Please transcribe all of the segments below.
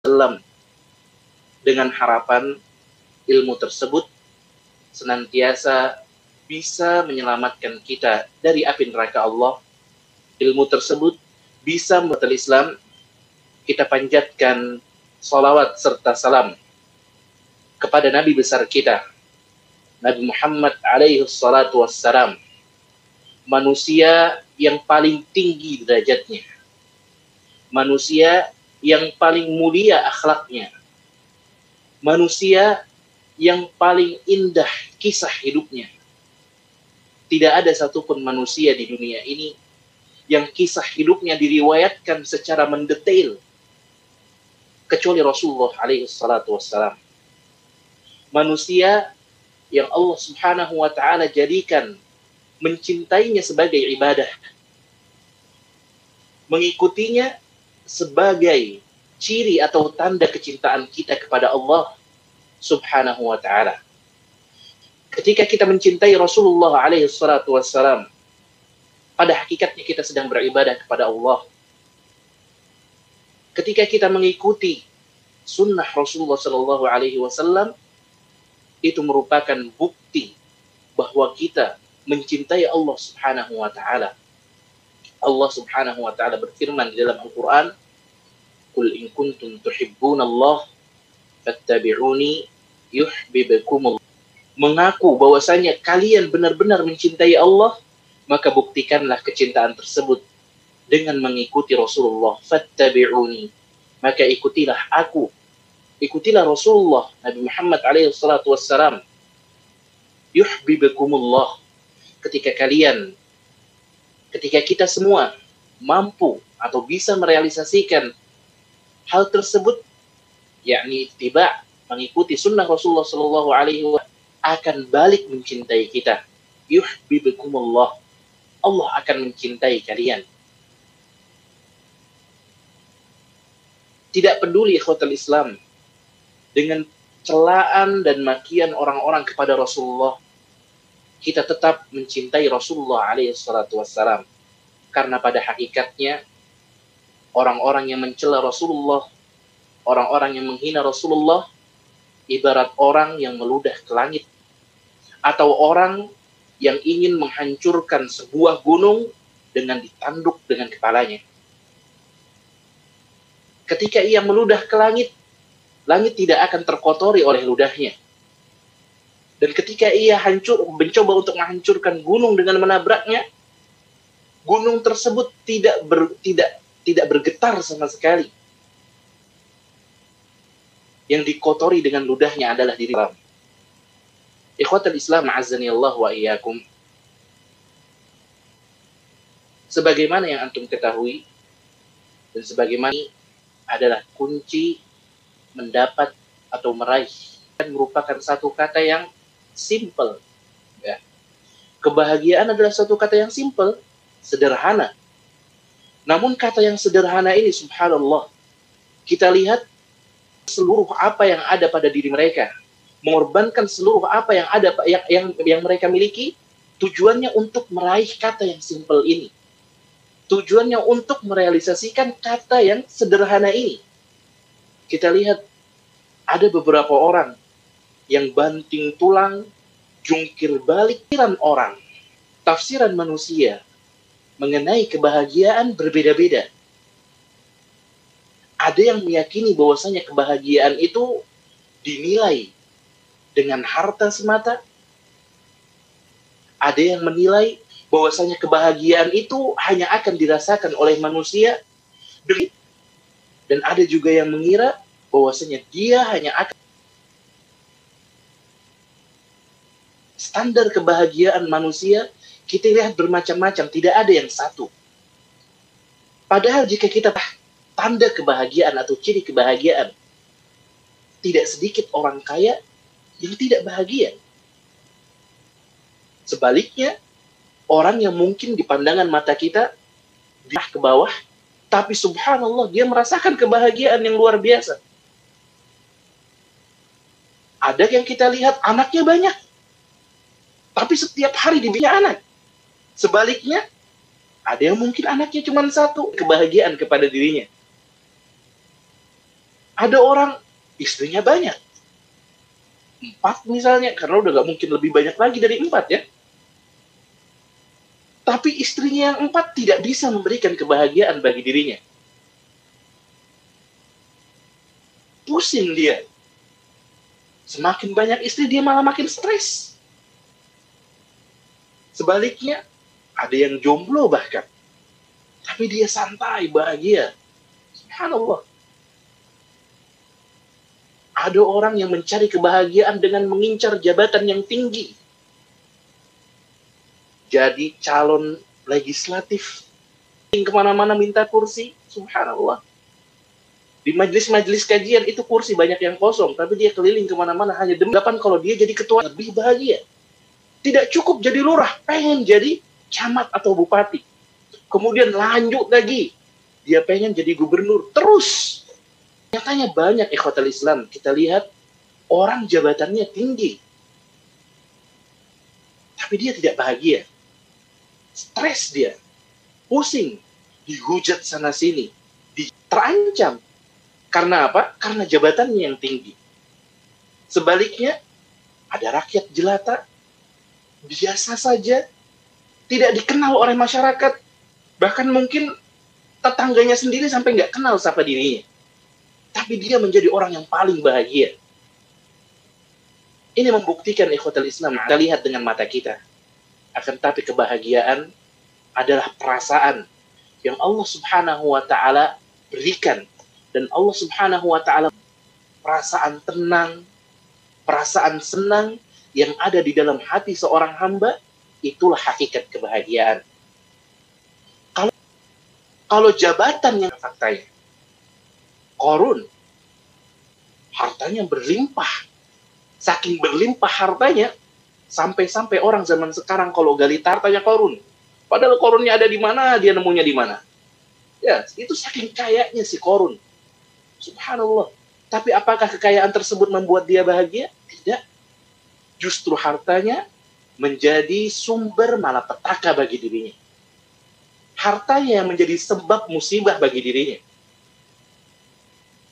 Wasallam, dengan harapan ilmu tersebut senantiasa bisa menyelamatkan kita dari api neraka Allah. Ilmu tersebut bisa membatal Islam. Kita panjatkan salawat serta salam kepada Nabi besar kita, Nabi Muhammad alaihi salatu wassalam, manusia yang paling tinggi derajatnya, manusia yang paling mulia akhlaknya, manusia yang paling indah kisah hidupnya. Tidak ada satupun manusia di dunia ini yang kisah hidupnya diriwayatkan secara mendetail kecuali Rasulullah alaihi salatu wassalam. Manusia yang Allah subhanahu wa ta'ala jadikan mencintainya sebagai ibadah, mengikutinya sebagai ciri atau tanda kecintaan kita kepada Allah subhanahu wa ta'ala. Ketika kita mencintai Rasulullah alaihi salatu wassalam, pada hakikatnya kita sedang beribadah kepada Allah. Ketika kita mengikuti sunnah Rasulullah sallallahu alaihi wasallam, itu merupakan bukti bahwa kita mencintai Allah subhanahu wa ta'ala. Allah subhanahu wa ta'ala berfirman di dalam Al-Quran, "Qul in kuntum tuhibbunallah fattabi'uni yuhibbukumullah." Mengaku bahwasanya kalian benar-benar mencintai Allah, maka buktikanlah kecintaan tersebut dengan mengikuti Rasulullah. Fattabi'uni, maka ikutilah aku, ikutilah Rasulullah Nabi Muhammad alaihi salatu wassalam. Yuhibbukumullah. Ketika kita semua mampu atau bisa merealisasikan hal tersebut, yakni ittiba', mengikuti sunnah Rasulullah sallallahu alaihi wasallam, akan balik mencintai kita. Yuhibbukumullah. Allah akan mencintai kalian. Tidak peduli ikhwatul Islam dengan celaan dan makian orang-orang kepada Rasulullah, kita tetap mencintai Rasulullah alaihi salatu wassalam. Karena pada hakikatnya orang-orang yang mencela Rasulullah, orang-orang yang menghina Rasulullah, ibarat orang yang meludah ke langit, atau orang yang ingin menghancurkan sebuah gunung dengan ditanduk dengan kepalanya. Ketika ia meludah ke langit, langit tidak akan terkotori oleh ludahnya. Dan ketika ia mencoba untuk menghancurkan gunung dengan menabraknya, gunung tersebut tidak bergetar sama sekali. Yang dikotori dengan ludahnya adalah diri Islam. Ikhwatul Islam, azani Allah wa iyyakum. Sebagaimana yang antum ketahui, dan sebagaimana adalah kunci mendapat atau meraih, dan merupakan satu kata yang simple. Ya. Kebahagiaan adalah satu kata yang simple, sederhana. Namun kata yang sederhana ini, subhanallah, kita lihat seluruh apa yang ada pada diri mereka, mengorbankan seluruh apa yang ada yang mereka miliki, tujuannya untuk meraih kata yang simple ini. Tujuannya untuk merealisasikan kata yang sederhana ini. Kita lihat ada beberapa orang yang banting tulang, jungkir balik pikiran orang. Tafsiran manusia mengenai kebahagiaan berbeda-beda. Ada yang meyakini bahwasanya kebahagiaan itu dinilai dengan harta semata. Ada yang menilai bahwasanya kebahagiaan itu hanya akan dirasakan oleh manusia. Dan ada juga yang mengira bahwasanya dia hanya akan. Standar kebahagiaan manusia kita lihat bermacam-macam, tidak ada yang satu. Padahal jika kita tanda kebahagiaan atau ciri kebahagiaan, tidak sedikit orang kaya yang tidak bahagia. Sebaliknya, orang yang mungkin di pandangan mata kita ke bawah, tapi subhanallah dia merasakan kebahagiaan yang luar biasa. Ada yang kita lihat anaknya banyak, tapi setiap hari dibina anak. Sebaliknya, ada yang mungkin anaknya cuma satu, kebahagiaan kepada dirinya. Ada orang istrinya banyak, 4 misalnya, karena udah gak mungkin lebih banyak lagi dari 4 ya. Tapi istrinya yang 4 tidak bisa memberikan kebahagiaan bagi dirinya. Pusing dia. Semakin banyak istri, dia malah makin stres. Sebaliknya, ada yang jomblo bahkan. Tapi dia santai, bahagia. Subhanallah. Ada orang yang mencari kebahagiaan dengan mengincar jabatan yang tinggi. Jadi calon legislatif. Kemana-mana minta kursi. Subhanallah. Di majelis-majelis kajian itu kursi banyak yang kosong. Tapi dia keliling kemana-mana hanya demi kalau dia jadi ketua lebih bahagia. Tidak cukup jadi lurah. Pengen jadi camat atau bupati. Kemudian lanjut lagi. Dia pengen jadi gubernur. Terus. Nyatanya banyak ikhwatal Islam. Kita lihat orang jabatannya tinggi. Tapi dia tidak bahagia. Stres dia. Pusing. Dihujat sana-sini. Terancam. Karena apa? Karena jabatannya yang tinggi. Sebaliknya, ada rakyat jelata. Biasa saja. Tidak dikenal oleh masyarakat. Bahkan mungkin tetangganya sendiri sampai nggak kenal siapa dirinya. Tapi dia menjadi orang yang paling bahagia. Ini membuktikan ikhwatul Islam. Kita lihat dengan mata kita. Akan tapi kebahagiaan adalah perasaan yang Allah Subhanahu wa ta'ala berikan. Dan Allah Subhanahu wa ta'ala perasaan tenang, perasaan senang yang ada di dalam hati seorang hamba, itulah hakikat kebahagiaan. Kalau jabatan yang faktanya, Qarun, hartanya berlimpah. Saking berlimpah hartanya, sampai-sampai orang zaman sekarang kalau gali hartanya Qarun. Padahal Qarunnya ada di mana, dia nemunya di mana. Ya, itu saking kayanya si Qarun. Subhanallah. Tapi apakah kekayaan tersebut membuat dia bahagia? Tidak. Justru hartanya menjadi sumber malapetaka bagi dirinya. Hartanya yang menjadi sebab musibah bagi dirinya.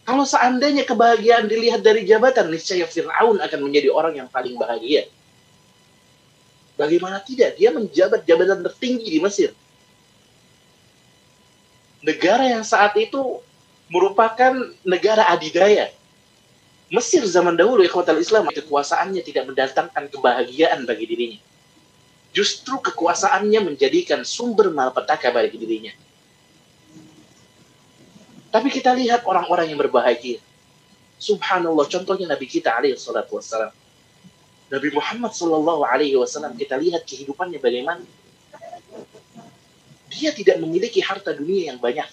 Kalau seandainya kebahagiaan dilihat dari jabatan, niscaya Fir'aun akan menjadi orang yang paling bahagia. Bagaimana tidak? Dia menjabat jabatan tertinggi di Mesir. Negara yang saat itu merupakan negara adidaya. Mesir zaman dahulu, ikhwatal Islam, kekuasaannya tidak mendatangkan kebahagiaan bagi dirinya. Justru kekuasaannya menjadikan sumber malapetaka bagi dirinya. Tapi kita lihat orang-orang yang berbahagia. Subhanallah, contohnya Nabi kita alaihi salatu wassalam. Nabi Muhammad sallallahu alaihi wasallam, kita lihat kehidupannya bagaimana. Dia tidak memiliki harta dunia yang banyak.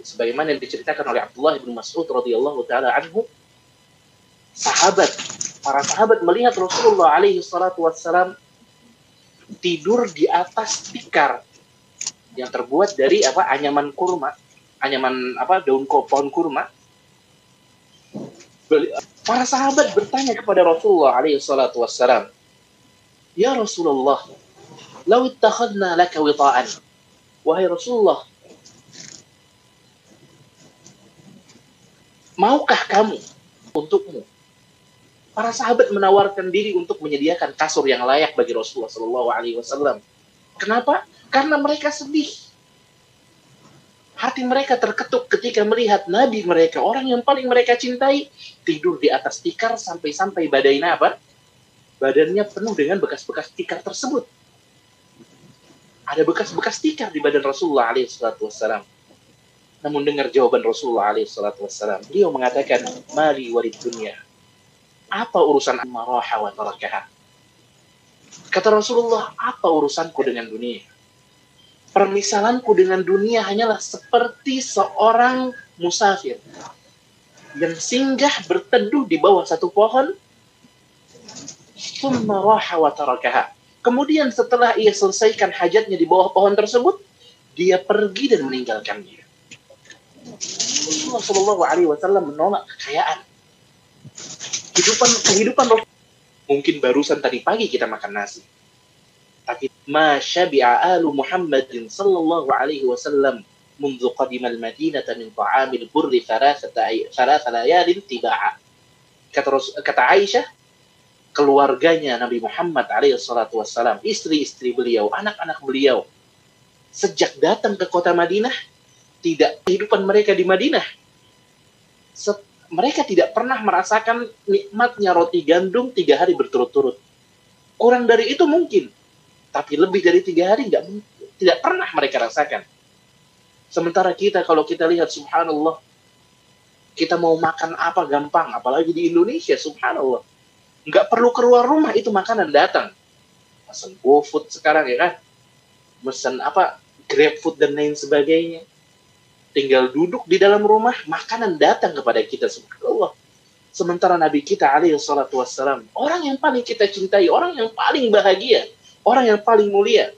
Sebagaimana yang diceritakan oleh Abdullah bin Mas'ud radhiyallahu taala anhu, para sahabat melihat Rasulullah alaihi salatu wassalam tidur di atas tikar yang terbuat dari anyaman kurma. Daun pohon kurma. Para sahabat bertanya kepada Rasulullah alaihi salatu wassalam, "Ya Rasulullah, law ittakhadna laka wita'an." Wahai Rasulullah, maukah kamu untukmu? Para sahabat menawarkan diri untuk menyediakan kasur yang layak bagi Rasulullah sallallahu alaihi wasallam. Kenapa? Karena mereka sedih. Hati mereka terketuk ketika melihat Nabi mereka, orang yang paling mereka cintai, tidur di atas tikar sampai-sampai badannya penuh dengan bekas-bekas tikar tersebut. Ada bekas-bekas tikar di badan Rasulullah SAW. Namun dengar jawaban Rasulullah SAW, beliau mengatakan, "Mali walid dunya." Apa urusan maraha wa tarakaha? Kata Rasulullah, apa urusanku dengan dunia? Permisalanku dengan dunia hanyalah seperti seorang musafir yang singgah berteduh di bawah satu pohon, thumma raha wa tarakaha. Kemudian setelah ia selesaikan hajatnya di bawah pohon tersebut, dia pergi dan meninggalkannya. Rasulullah Shallallahu Alaihi Wasallam menolak kekayaan. Kehidupan mungkin barusan tadi pagi kita makan nasi. Tapi ma syabi'a alu Muhammadin sallallahu alaihi wasallam منذ قدم المدينة من طعام البر ثلاث ليال تباعا. Kata Aisyah, keluarganya Nabi Muhammad alaihissalatu wassalam, istri-istri beliau, anak-anak beliau, sejak datang ke kota Madinah, tidak kehidupan mereka di Madinah, mereka tidak pernah merasakan nikmatnya roti gandum 3 hari berturut-turut. Kurang dari itu mungkin, tapi lebih dari 3 hari tidak pernah mereka rasakan. Sementara kita, kalau kita lihat, subhanallah, kita mau makan apa gampang, apalagi di Indonesia, subhanallah. Nggak perlu keluar rumah, itu makanan datang. Pesan GoFood sekarang, ya kan? Pesan GrabFood dan lain sebagainya. Tinggal duduk di dalam rumah, makanan datang kepada kita, subhanallah. Sementara Nabi kita alaihissalatu wassalam, orang yang paling kita cintai, orang yang paling bahagia, orang yang paling mulia,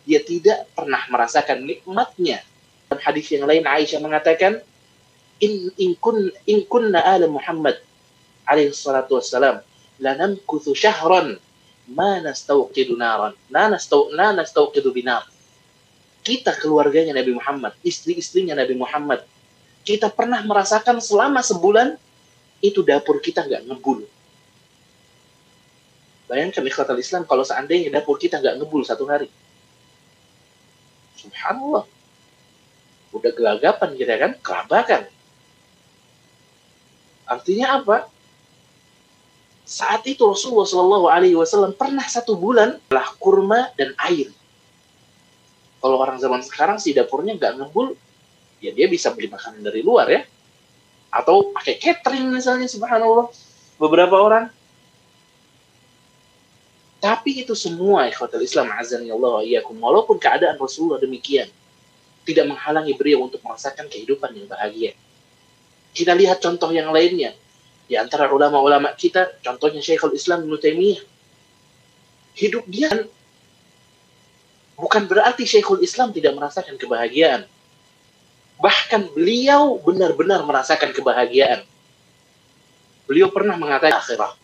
dia tidak pernah merasakan nikmatnya. Dalam hadis yang lain, Aisyah mengatakan, in kunna ala Muhammad alaihissalatu wassalam lanamkuthu syahran ma nastawqidu naran la nastawqidu binar. Kita keluarganya Nabi Muhammad, istri-istrinya Nabi Muhammad, kita pernah merasakan selama sebulan itu dapur kita nggak ngebul. Bayangkan ikhwatal Islam, kalau seandainya dapur kita nggak ngebul 1 hari, subhanallah, udah gelagapan kita kan, kelabakan. Artinya apa? Saat itu Rasulullah SAW pernah 1 bulan lah kurma dan air. Kalau orang zaman sekarang sih dapurnya nggak ngebul, ya dia bisa beli makanan dari luar ya, atau pakai catering misalnya, subhanallah, beberapa orang. Tapi itu semua ikhwatul Islam azani Allah wa iyyakum, walaupun keadaan Rasulullah demikian, tidak menghalangi beliau untuk merasakan kehidupan yang bahagia. Kita lihat contoh yang lainnya. Di antara ulama-ulama kita, contohnya Syekhul Islam Ibnu Taimiyah. Hidup dia bukan berarti Syekhul Islam tidak merasakan kebahagiaan. Bahkan beliau benar-benar merasakan kebahagiaan. Beliau pernah mengatakan akhirah,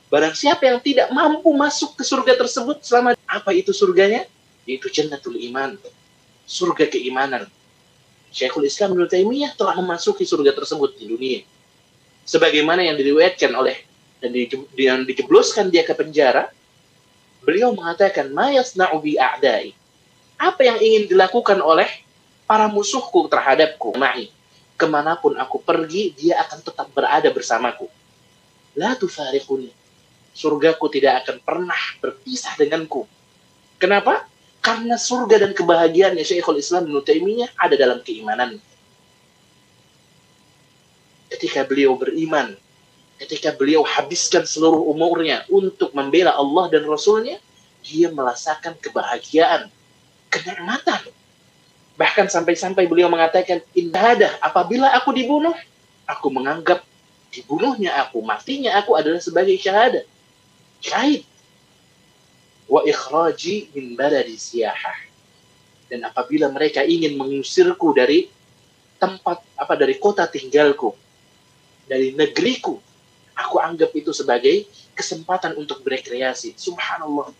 barang siapa yang tidak mampu masuk ke surga tersebut selama, apa itu surganya? Yaitu Jannatul Iman, surga keimanan. Syekhul Islam Ibnu Taimiyah telah memasuki surga tersebut di dunia. Sebagaimana yang diriwayatkan oleh dan dijebloskan dia ke penjara, beliau mengatakan, "Ma yasna'u bi a'da'i." Apa yang ingin dilakukan oleh para musuhku terhadapku, ma'i. Kemanapun aku pergi, dia akan tetap berada bersamaku. La tufariquni. Surgaku tidak akan pernah berpisah denganku. Kenapa? Karena surga dan kebahagiaannya Syekhul Islam Ibnu Taimiyah ada dalam keimanan. Ketika beliau beriman, ketika beliau habiskan seluruh umurnya untuk membela Allah dan Rasulnya, dia merasakan kebahagiaan, kenikmatan. Bahkan sampai-sampai beliau mengatakan, indah, apabila aku dibunuh, aku menganggap dibunuhnya aku, matinya aku adalah sebagai syahadat, syahid. Wa ikhraji min baladi siyahah. Dan apabila mereka ingin mengusirku dari tempat, dari kota tinggalku, dari negeriku, aku anggap itu sebagai kesempatan untuk berekreasi. Subhanallah.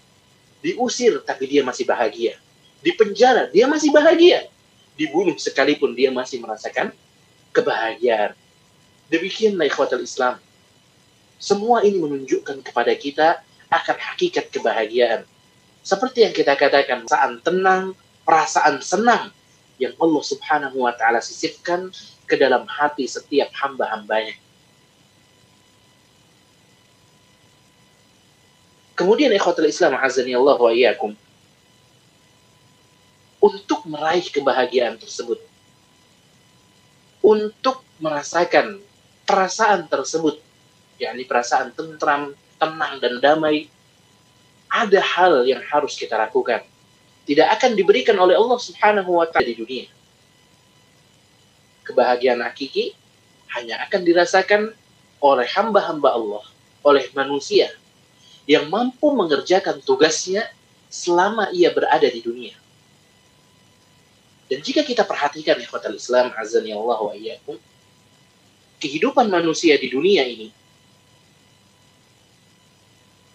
Diusir, tapi dia masih bahagia. Di penjara, dia masih bahagia. Dibunuh sekalipun, dia masih merasakan kebahagiaan. Demikianlah ikhwatul Islam. Semua ini menunjukkan kepada kita akan hakikat kebahagiaan. Seperti yang kita katakan, perasaan tenang, perasaan senang yang Allah subhanahu wa ta'ala sisipkan ke dalam hati setiap hamba-hambanya. Kemudian ikhwatul Islam azani Allah wa iyyakum, untuk meraih kebahagiaan tersebut, untuk merasakan perasaan tersebut, yakni perasaan tentram, tenang dan damai, ada hal yang harus kita lakukan. Tidak akan diberikan oleh Allah subhanahu wa ta'ala di dunia. Kebahagiaan hakiki hanya akan dirasakan oleh hamba-hamba Allah, oleh manusia yang mampu mengerjakan tugasnya selama ia berada di dunia. Dan jika kita perhatikan ikhwatal Islam azani Allah wa iyyakum, kehidupan manusia di dunia ini,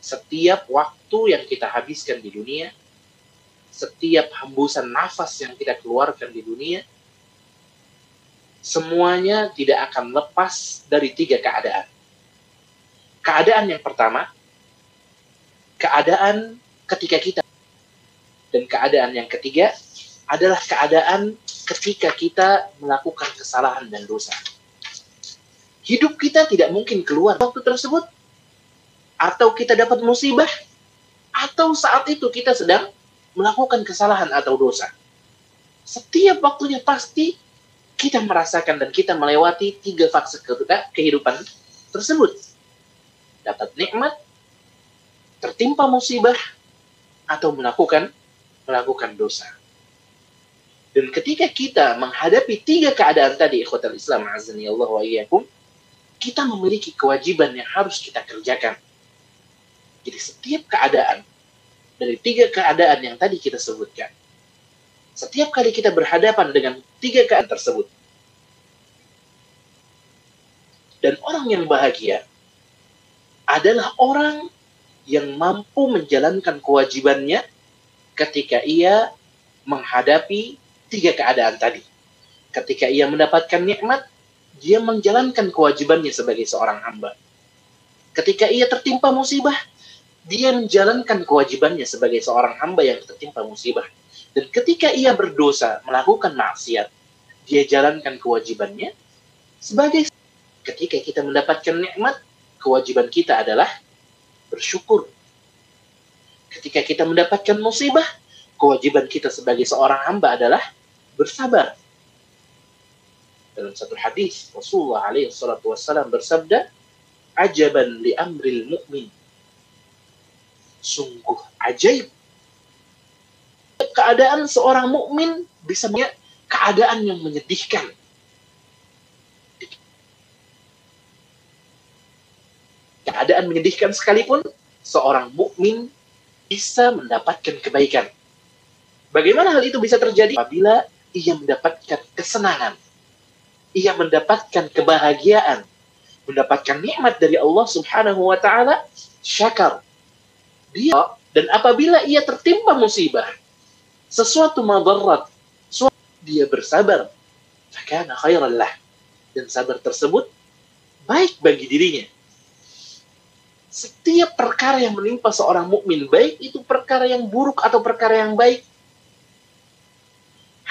setiap waktu yang kita habiskan di dunia setiap hembusan nafas yang kita keluarkan di dunia, semuanya tidak akan lepas dari 3 keadaan. Keadaan yang pertama, keadaan ketika kita, dan keadaan yang ketiga adalah keadaan ketika kita melakukan kesalahan dan dosa. Hidup kita tidak mungkin keluar waktu tersebut, atau kita dapat musibah, atau saat itu kita sedang melakukan kesalahan atau dosa. Setiap waktunya pasti kita merasakan dan kita melewati 3 fase kehidupan tersebut. Dapat nikmat, tertimpa musibah, atau melakukan dosa. Dan ketika kita menghadapi 3 keadaan tadi, ikhwatal Islam azani Allah wa iyyakum, kita memiliki kewajiban yang harus kita kerjakan. Jadi setiap keadaan dari 3 keadaan yang tadi kita sebutkan, setiap kali kita berhadapan dengan 3 keadaan tersebut, dan orang yang bahagia adalah orang yang mampu menjalankan kewajibannya ketika ia menghadapi 3 keadaan tadi. Ketika ia mendapatkan nikmat, dia menjalankan kewajibannya sebagai seorang hamba. Ketika ia tertimpa musibah, dia menjalankan kewajibannya sebagai seorang hamba yang tertimpa musibah. Dan ketika ia berdosa, melakukan maksiat, dia jalankan kewajibannya sebagai. Ketika kita mendapatkan nikmat, kewajiban kita adalah bersyukur. Ketika kita mendapatkan musibah, kewajiban kita sebagai seorang hamba adalah bersabar. Dalam satu hadis, Rasulullah SAW bersabda, "Ajaban li amril mu'min." Sungguh ajaib. Keadaan seorang mukmin bisa melihat keadaan yang menyedihkan. Keadaan menyedihkan sekalipun, seorang mukmin bisa mendapatkan kebaikan. Bagaimana hal itu bisa terjadi? Apabila ia mendapatkan kesenangan, ia mendapatkan kebahagiaan, mendapatkan nikmat dari Allah Subhanahu wa Ta'ala, syakar. Dan apabila ia tertimpa musibah, sesuatu madarat, dia bersabar, fakana khairan lah, dan sabar tersebut baik bagi dirinya. Setiap perkara yang menimpa seorang mukmin, baik itu perkara yang buruk atau perkara yang baik,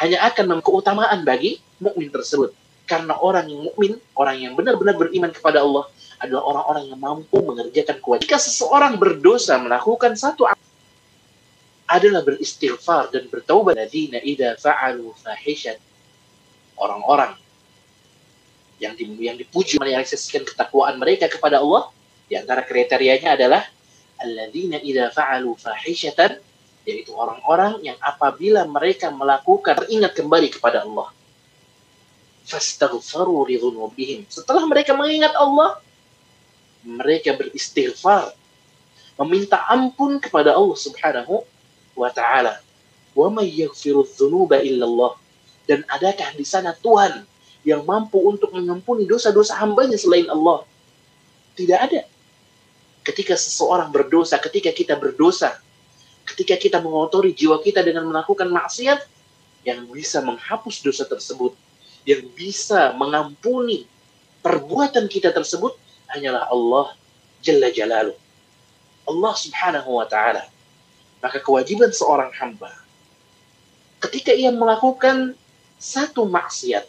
hanya akan memberi keutamaan bagi mukmin tersebut. Karena orang yang mukmin, orang yang benar-benar beriman kepada Allah, adalah orang-orang yang mampu mengerjakan kewajiban. Jika seseorang berdosa melakukan satu adalah beristighfar dan bertaubat. Alladzina idza fa'alu fahishat, orang-orang yang dipuji merealisasikan ketakwaan mereka kepada Allah, di antara kriterianya adalah alladzina idza fa'alu fahishatan, yaitu orang-orang yang apabila mereka melakukan teringat kembali kepada Allah, fastaghfaru li dzunubihim, setelah mereka mengingat Allah, mereka beristighfar, meminta ampun kepada Allah Subhanahu wa Ta'ala. Wa may yaghfiru dzunuba illallah, dan adakah di sana Tuhan yang mampu untuk mengampuni dosa-dosa hambanya selain Allah? Tidak ada. Ketika seseorang berdosa, ketika kita berdosa, ketika kita mengotori jiwa kita dengan melakukan maksiat, yang bisa menghapus dosa tersebut, yang bisa mengampuni perbuatan kita tersebut, hanyalah Allah Jalla Jalaluh, Allah Subhanahu wa Ta'ala. Maka kewajiban seorang hamba, ketika ia melakukan satu maksiat,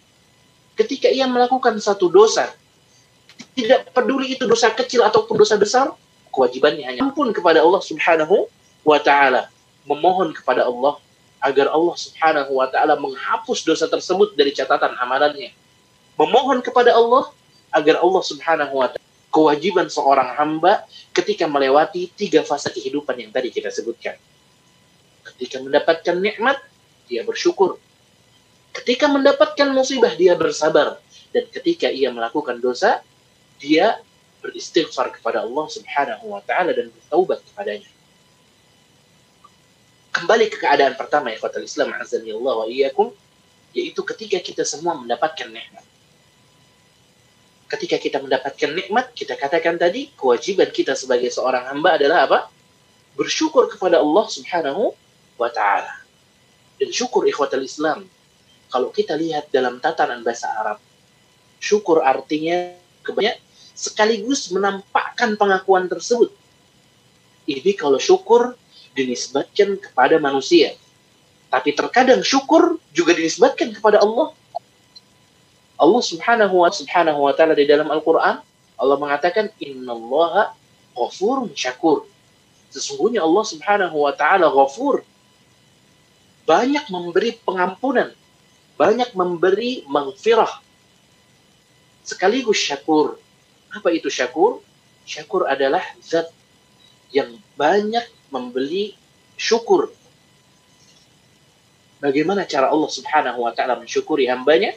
ketika ia melakukan satu dosa, tidak peduli itu dosa kecil ataupun dosa besar, kewajibannya hanya ampun kepada Allah Subhanahu wa Ta'ala, memohon kepada Allah agar Allah Subhanahu wa Ta'ala menghapus dosa tersebut dari catatan amalannya, memohon kepada Allah agar Allah Subhanahu wa Ta'ala. Kewajiban seorang hamba ketika melewati 3 fase kehidupan yang tadi kita sebutkan. Ketika mendapatkan nikmat, dia bersyukur. Ketika mendapatkan musibah, dia bersabar. Dan ketika ia melakukan dosa, dia beristighfar kepada Allah Subhanahu wa Ta'ala dan bertaubat kepadanya. Kembali ke keadaan pertama, ikhwatal Islam azani Allah wa iyyakum, yaitu ketika kita semua mendapatkan nikmat. Ketika kita mendapatkan nikmat, kita katakan tadi, kewajiban kita sebagai seorang hamba adalah apa? Bersyukur kepada Allah Subhanahu wa Ta'ala. Dan syukur ikhwatal Islam, kalau kita lihat dalam tatanan bahasa Arab, syukur artinya kebanyakan sekaligus menampakkan pengakuan tersebut. Ini kalau syukur dinisbatkan kepada manusia. Tapi terkadang syukur juga dinisbatkan kepada Allah. Allah subhanahu wa ta'ala di dalam Al-Quran, Allah mengatakan, innallaha ghafurun syakur. Sesungguhnya Allah subhanahu wa ta'ala ghafur. Banyak memberi pengampunan. Banyak memberi maghfirah. Sekaligus syakur. Apa itu syakur? Syakur adalah zat yang banyak memberi syukur. Bagaimana cara Allah subhanahu wa ta'ala mensyukuri hambanya?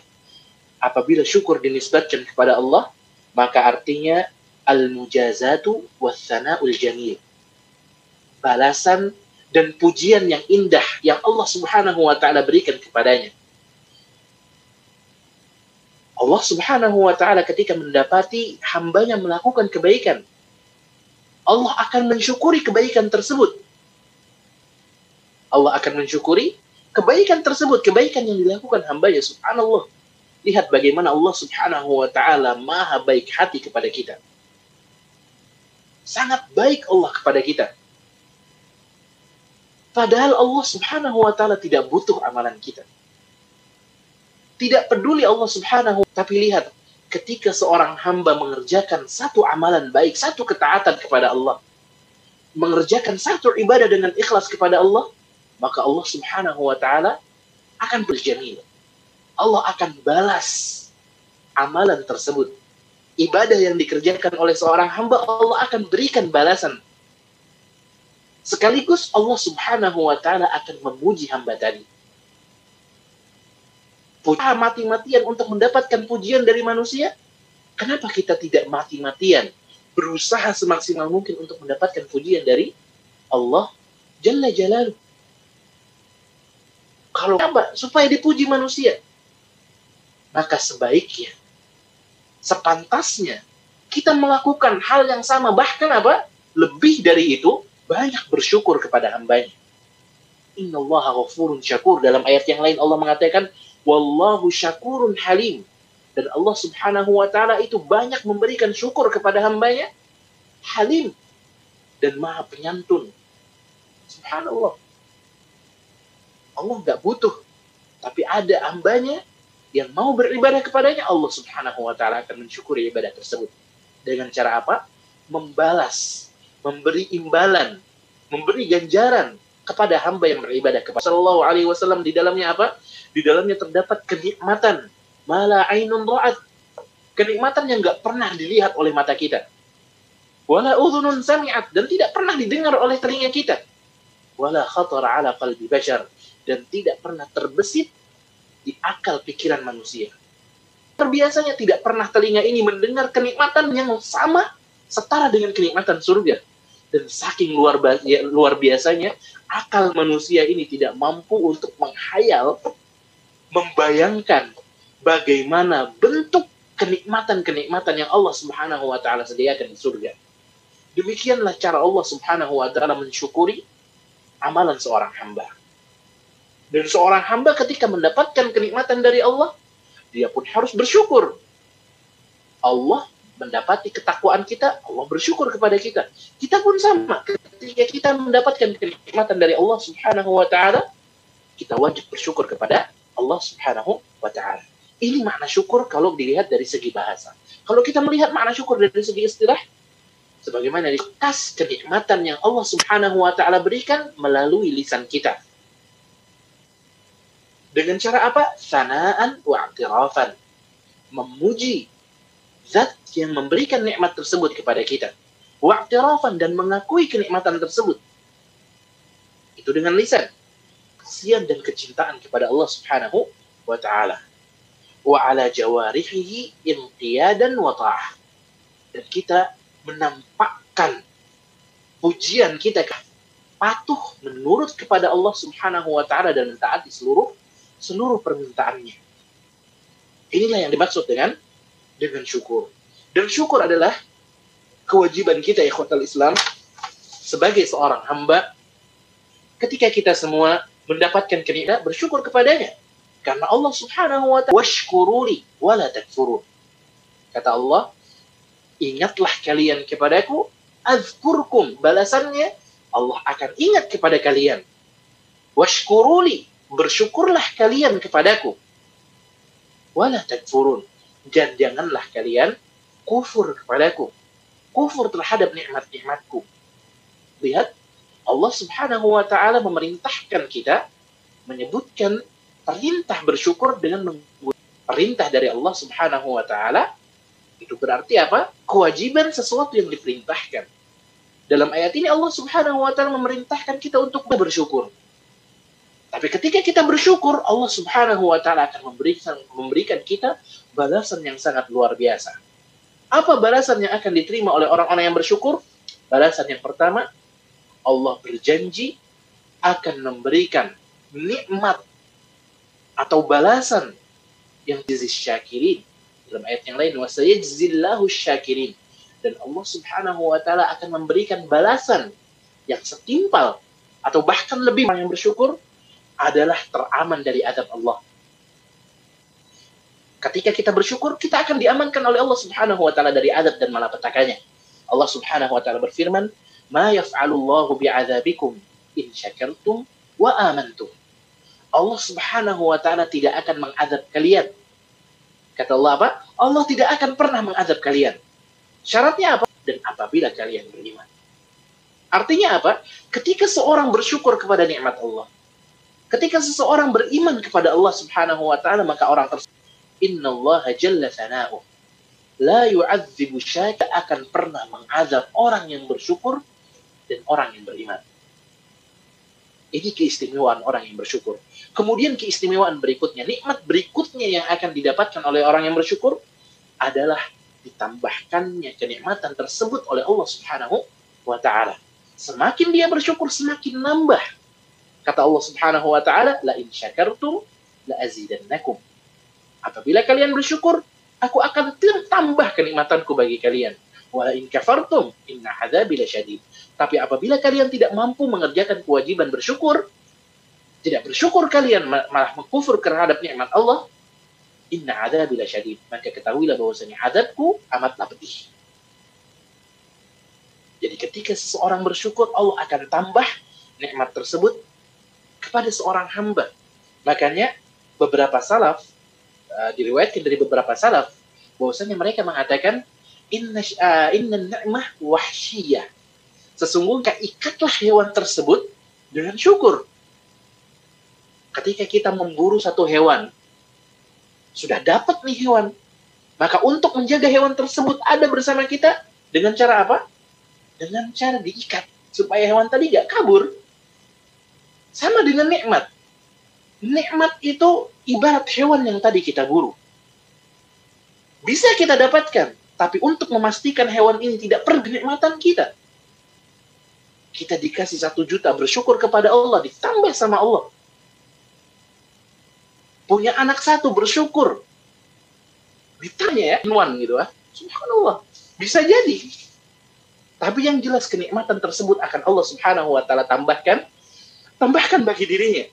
Apabila syukur dinisbatkan kepada Allah, maka artinya al-mujazatu was-sana'ul jamil. Balasan dan pujian yang indah yang Allah subhanahu wa ta'ala berikan kepadanya. Allah subhanahu wa ta'ala ketika mendapati hambanya melakukan kebaikan, Allah akan mensyukuri kebaikan tersebut. Allah akan mensyukuri kebaikan tersebut, kebaikan yang dilakukan hambanya, subhanallah. Lihat bagaimana Allah subhanahu wa ta'ala maha baik hati kepada kita. Sangat baik Allah kepada kita. Padahal Allah subhanahu wa ta'ala tidak butuh amalan kita. Tidak peduli Allah subhanahu wa ta'ala. Tapi lihat, ketika seorang hamba mengerjakan satu amalan baik, satu ketaatan kepada Allah, mengerjakan satu ibadah dengan ikhlas kepada Allah, maka Allah subhanahu wa ta'ala akan berjamil. Allah akan balas amalan tersebut. Ibadah yang dikerjakan oleh seorang hamba, Allah akan berikan balasan. Sekaligus Allah subhanahu wa ta'ala akan memuji hamba tadi. Mati-matian untuk mendapatkan pujian dari manusia. Kenapa kita tidak mati-matian berusaha semaksimal mungkin untuk mendapatkan pujian dari Allah Jalla Jalaluh? Kalau apa? Supaya dipuji manusia. Maka sebaiknya, sepantasnya, kita melakukan hal yang sama. Bahkan apa? Lebih dari itu, banyak bersyukur kepada hambanya. Innallaha ghafurun syakur. Dalam ayat yang lain Allah mengatakan, wallahu syakurun halim. Dan Allah subhanahu wa ta'ala itu banyak memberikan syukur kepada hambanya. Halim. Dan maha penyantun. Subhanallah. Allah nggak butuh. Tapi ada hambanya yang mau beribadah kepadanya, Allah subhanahu wa ta'ala akan mensyukuri ibadah tersebut. Dengan cara apa? Membalas, memberi imbalan, memberi ganjaran kepada hamba yang beribadah kepada Sallallahu Alaihi Wasallam. Di dalamnya apa? Di dalamnya terdapat kenikmatan, mala ainun ra'at, kenikmatan yang nggak pernah dilihat oleh mata kita, wala udhunun sami'at, dan tidak pernah didengar oleh telinga kita, wala khatara ala qalbi bashar, dan tidak pernah terbesit di akal pikiran manusia. Terbiasanya tidak pernah telinga ini mendengar kenikmatan yang sama setara dengan kenikmatan surga. Dan saking luar biasanya, akal manusia ini tidak mampu untuk menghayal, membayangkan bagaimana bentuk kenikmatan-kenikmatan yang Allah subhanahu wa ta'ala sediakan di surga. Demikianlah cara Allah subhanahu wa ta'ala mensyukuri amalan seorang hamba. Dan seorang hamba ketika mendapatkan kenikmatan dari Allah, dia pun harus bersyukur. Allah mendapati ketakwaan kita, Allah bersyukur kepada kita. Kita pun sama. Ketika kita mendapatkan kenikmatan dari Allah subhanahu wa ta'ala, kita wajib bersyukur kepada Allah subhanahu wa ta'ala. Ini makna syukur kalau dilihat dari segi bahasa. Kalau kita melihat makna syukur dari segi istilah, sebagaimana atas kenikmatan yang Allah subhanahu wa ta'ala berikan melalui lisan kita. Dengan cara apa? Sana'an wa'tirafan. Memuji zat yang memberikan nikmat tersebut kepada kita. Wa'tirafan, dan mengakui kenikmatan tersebut. Itu dengan lisan. Kasihan dan kecintaan kepada Allah subhanahu wa ta'ala. Wa ala jawarihihi inqiyadan wa ta'ah. Dan kita menampakkan pujian kita patuh menurut kepada Allah subhanahu wa ta'ala dan mentaati seluruh permintaannya. Inilah yang dimaksud dengan syukur. Dan syukur adalah kewajiban kita ikhwatal Islam sebagai seorang hamba ketika kita semua mendapatkan kenikmatan, bersyukur kepadanya. Karena Allah Subhanahu wa ta'ala, washkuruli wala takfurun. Kata Allah, ingatlah kalian kepadaku, azkurkum, balasannya Allah akan ingat kepada kalian. Washkuruli, bersyukurlah kalian kepadaku. Wala takfurun, dan janganlah kalian kufur kepadaku. Kufur terhadap nikmat-nikmatku. Lihat, Allah Subhanahu wa ta'ala memerintahkan kita, menyebutkan perintah bersyukur dengan menggunakan perintah dari Allah Subhanahu wa ta'ala. Itu berarti apa? Kewajiban sesuatu yang diperintahkan. Dalam ayat ini Allah Subhanahu wa ta'ala memerintahkan kita untuk bersyukur. Tapi ketika kita bersyukur, Allah Subhanahu wa ta'ala akan memberikan kita balasan yang sangat luar biasa. Apa balasan yang akan diterima oleh orang-orang yang bersyukur? Balasan yang pertama, Allah berjanji akan memberikan nikmat atau balasan yang jazis syakirin. Dalam ayat yang lain, wasayajzillahu syakirin. Dan Allah Subhanahu wa ta'ala akan memberikan balasan yang setimpal atau bahkan lebih. Yang bersyukur adalah teraman dari azab Allah. Ketika kita bersyukur, kita akan diamankan oleh Allah Subhanahu wa ta'ala dari azab dan malapetakannya. Allah Subhanahu wa ta'ala berfirman, "Ma yaf'alullahu bi'adzabikum in syakartum wa amantum." Allah Subhanahu wa ta'ala tidak akan mengazab kalian. Kata Allah apa? Allah tidak akan pernah mengazab kalian. Syaratnya apa? Dan apabila kalian beriman. Artinya apa? Ketika seorang bersyukur kepada nikmat Allah, ketika seseorang beriman kepada Allah Subhanahu wa ta'ala, maka orang tersebut, innallaha jalla sana'uh, la yu'adzibu syakir, akan pernah mengazab orang yang bersyukur dan orang yang beriman. Ini keistimewaan orang yang bersyukur. Kemudian keistimewaan berikutnya, nikmat berikutnya yang akan didapatkan oleh orang yang bersyukur adalah ditambahkannya kenikmatan tersebut oleh Allah Subhanahu wa ta'ala. Semakin dia bersyukur, semakin nambah. Kata Allah Subhanahu wa ta'ala, la in syakartum la azidannakum. Apabila kalian bersyukur, aku akan tambah kenikmatanku bagi kalian. Wa in kafartum inna adzabi lasyadid. Tapi apabila kalian tidak mampu mengerjakan kewajiban bersyukur, tidak bersyukur kalian malah mengkufur terhadap nikmat Allah, inna adzabi lasyadid, maka ketahuilah bahwasanya azabku amatlah pedih. Jadi ketika seseorang bersyukur, Allah akan tambah nikmat tersebut kepada seorang hamba. Makanya beberapa salaf, diriwayatkan dari beberapa salaf, bahwasanya mereka mengatakan, inna ni'mah wahsyiyah. Sesungguhnya ikatlah hewan tersebut dengan syukur. Ketika kita memburu satu hewan, sudah dapat nih hewan, maka untuk menjaga hewan tersebut ada bersama kita dengan cara apa? Dengan cara diikat supaya hewan tadi gak kabur. Sama dengan nikmat. Nikmat itu ibarat hewan yang tadi kita buru. Bisa kita dapatkan, tapi untuk memastikan hewan ini tidak pergi kenikmatan kita, kita dikasih 1 juta, bersyukur kepada Allah, ditambah sama Allah. Punya anak 1, bersyukur. Ditanya ya, gitu ah. Subhanallah. Bisa jadi. Tapi yang jelas kenikmatan tersebut akan Allah Subhanahu wa ta'ala tambahkan bagi dirinya.